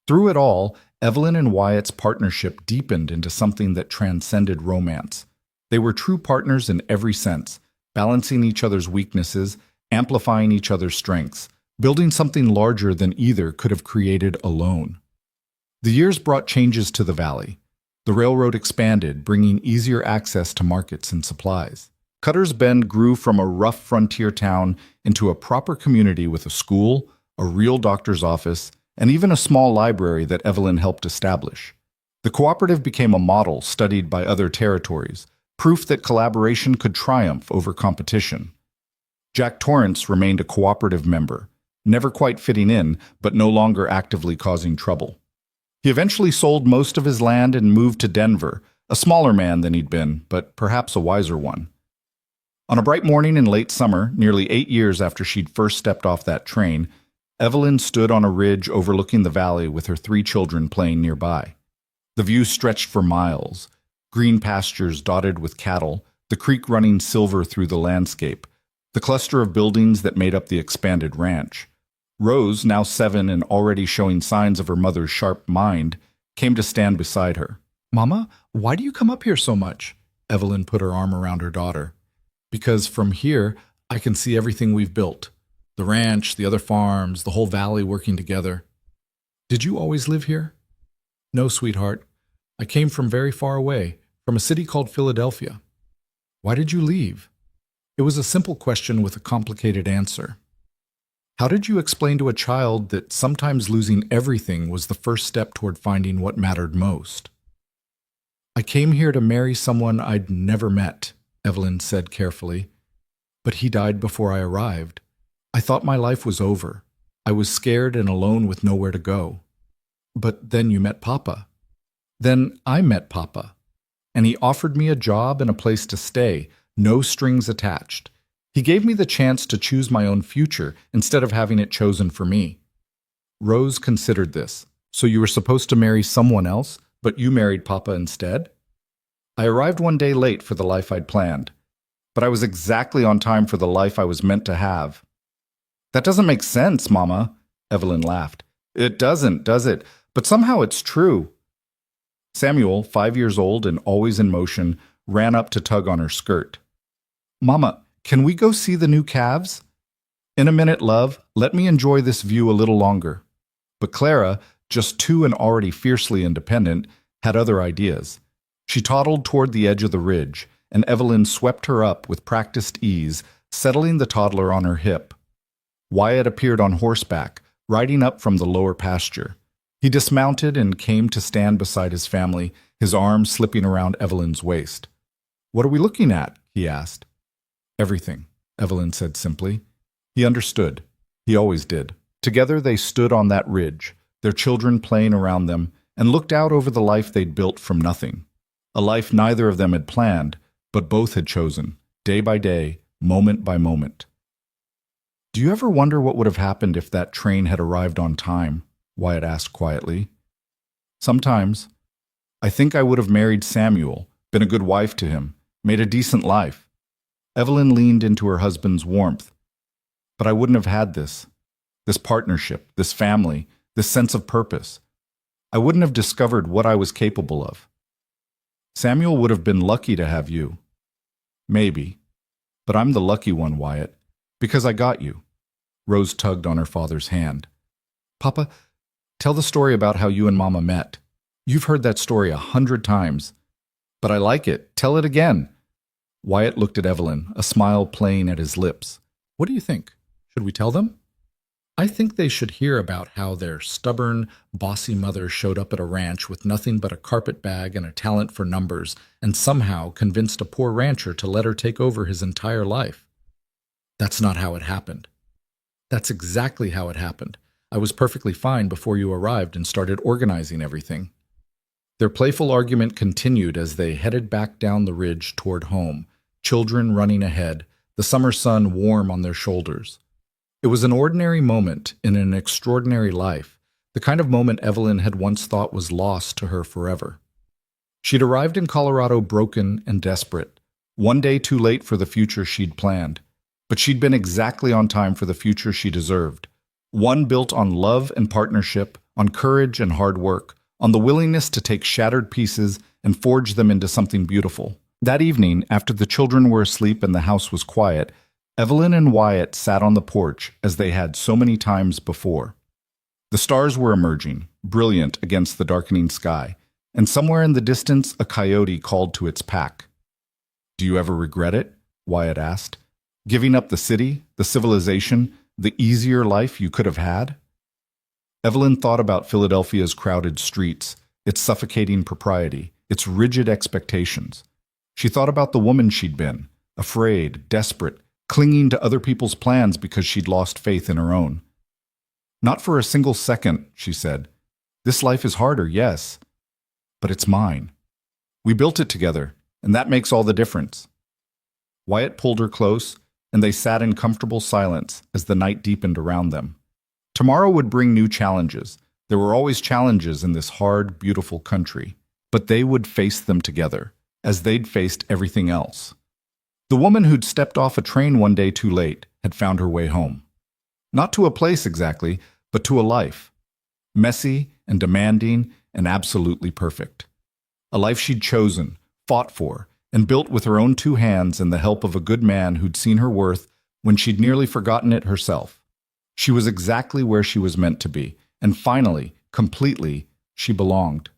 Through it all, Evelyn and Wyatt's partnership deepened into something that transcended romance. They were true partners in every sense, balancing each other's weaknesses, amplifying each other's strengths, building something larger than either could have created alone. The years brought changes to the valley. The railroad expanded, bringing easier access to markets and supplies. Cutter's Bend grew from a rough frontier town into a proper community with a school, a real doctor's office, and even a small library that Evelyn helped establish. The cooperative became a model studied by other territories, proof that collaboration could triumph over competition. Jack Torrance remained a cooperative member, never quite fitting in, but no longer actively causing trouble. He eventually sold most of his land and moved to Denver, a smaller man than he'd been, but perhaps a wiser one. On a bright morning in late summer, nearly 8 years after she'd first stepped off that train, Evelyn stood on a ridge overlooking the valley with her 3 children playing nearby. The view stretched for miles, green pastures dotted with cattle, the creek running silver through the landscape, the cluster of buildings that made up the expanded ranch. Rose, now 7 and already showing signs of her mother's sharp mind, came to stand beside her. "Mama, why do you come up here so much?" Evelyn put her arm around her daughter. "Because from here, I can see everything we've built. The ranch, the other farms, the whole valley working together." "Did you always live here?" "No, sweetheart. I came from very far away, from a city called Philadelphia." "Why did you leave?" It was a simple question with a complicated answer. How did you explain to a child that sometimes losing everything was the first step toward finding what mattered most? "I came here to marry someone I'd never met," Evelyn said carefully. "But he died before I arrived. I thought my life was over. I was scared and alone with nowhere to go. But then you met Papa. Then I met Papa. And he offered me a job and a place to stay, no strings attached. He gave me the chance to choose my own future instead of having it chosen for me." Rose considered this. "So you were supposed to marry someone else, but you married Papa instead?" "I arrived one day late for the life I'd planned, but I was exactly on time for the life I was meant to have." "That doesn't make sense, Mama," Evelyn laughed. "It doesn't, does it? But somehow it's true." Samuel, 5 years old and always in motion, ran up to tug on her skirt. "Mama, can we go see the new calves?" "In a minute, love. Let me enjoy this view a little longer." But Clara, just 2 and already fiercely independent, had other ideas. She toddled toward the edge of the ridge, and Evelyn swept her up with practiced ease, settling the toddler on her hip. Wyatt appeared on horseback, riding up from the lower pasture. He dismounted and came to stand beside his family, his arm slipping around Evelyn's waist. "What are we looking at?" he asked. "Everything," Evelyn said simply. He understood. He always did. Together they stood on that ridge, their children playing around them, and looked out over the life they'd built from nothing. A life neither of them had planned, but both had chosen, day by day, moment by moment. "Do you ever wonder what would have happened if that train had arrived on time?" Wyatt asked quietly. "Sometimes. I think I would have married Samuel, been a good wife to him, made a decent life." Evelyn leaned into her husband's warmth. "But I wouldn't have had this partnership, this family, this sense of purpose. I wouldn't have discovered what I was capable of." "Samuel would have been lucky to have you." "Maybe. But I'm the lucky one, Wyatt, because I got you." Rose tugged on her father's hand. "Papa, tell the story about how you and Mama met. You've heard that story 100 times. But I like it. Tell it again." Wyatt looked at Evelyn, a smile playing at his lips. "What do you think? Should we tell them?" "I think they should hear about how their stubborn, bossy mother showed up at a ranch with nothing but a carpet bag and a talent for numbers, and somehow convinced a poor rancher to let her take over his entire life. That's not how it happened." "That's exactly how it happened. I was perfectly fine before you arrived and started organizing everything." Their playful argument continued as they headed back down the ridge toward home, children running ahead, the summer sun warm on their shoulders. It was an ordinary moment in an extraordinary life, the kind of moment Evelyn had once thought was lost to her forever. She'd arrived in Colorado broken and desperate, one day too late for the future she'd planned, but she'd been exactly on time for the future she deserved, one built on love and partnership, on courage and hard work, on the willingness to take shattered pieces and forge them into something beautiful. That evening, after the children were asleep and the house was quiet, Evelyn and Wyatt sat on the porch as they had so many times before. The stars were emerging, brilliant against the darkening sky, and somewhere in the distance a coyote called to its pack. "Do you ever regret it?" Wyatt asked. "Giving up the city, the civilization, the easier life you could have had?" Evelyn thought about Philadelphia's crowded streets, its suffocating propriety, its rigid expectations. She thought about the woman she'd been, afraid, desperate, clinging to other people's plans because she'd lost faith in her own. "Not for a single second," she said. "This life is harder, yes, but it's mine." We built it together, and that makes all the difference. Wyatt pulled her close, and they sat in comfortable silence as the night deepened around them. Tomorrow would bring new challenges. There were always challenges in this hard, beautiful country, but they would face them together, as they'd faced everything else. The woman who'd stepped off a train one day too late had found her way home. Not to a place exactly, but to a life. Messy and demanding and absolutely perfect. A life she'd chosen, fought for, and built with her own two hands and the help of a good man who'd seen her worth when she'd nearly forgotten it herself. She was exactly where she was meant to be, and finally, completely, she belonged.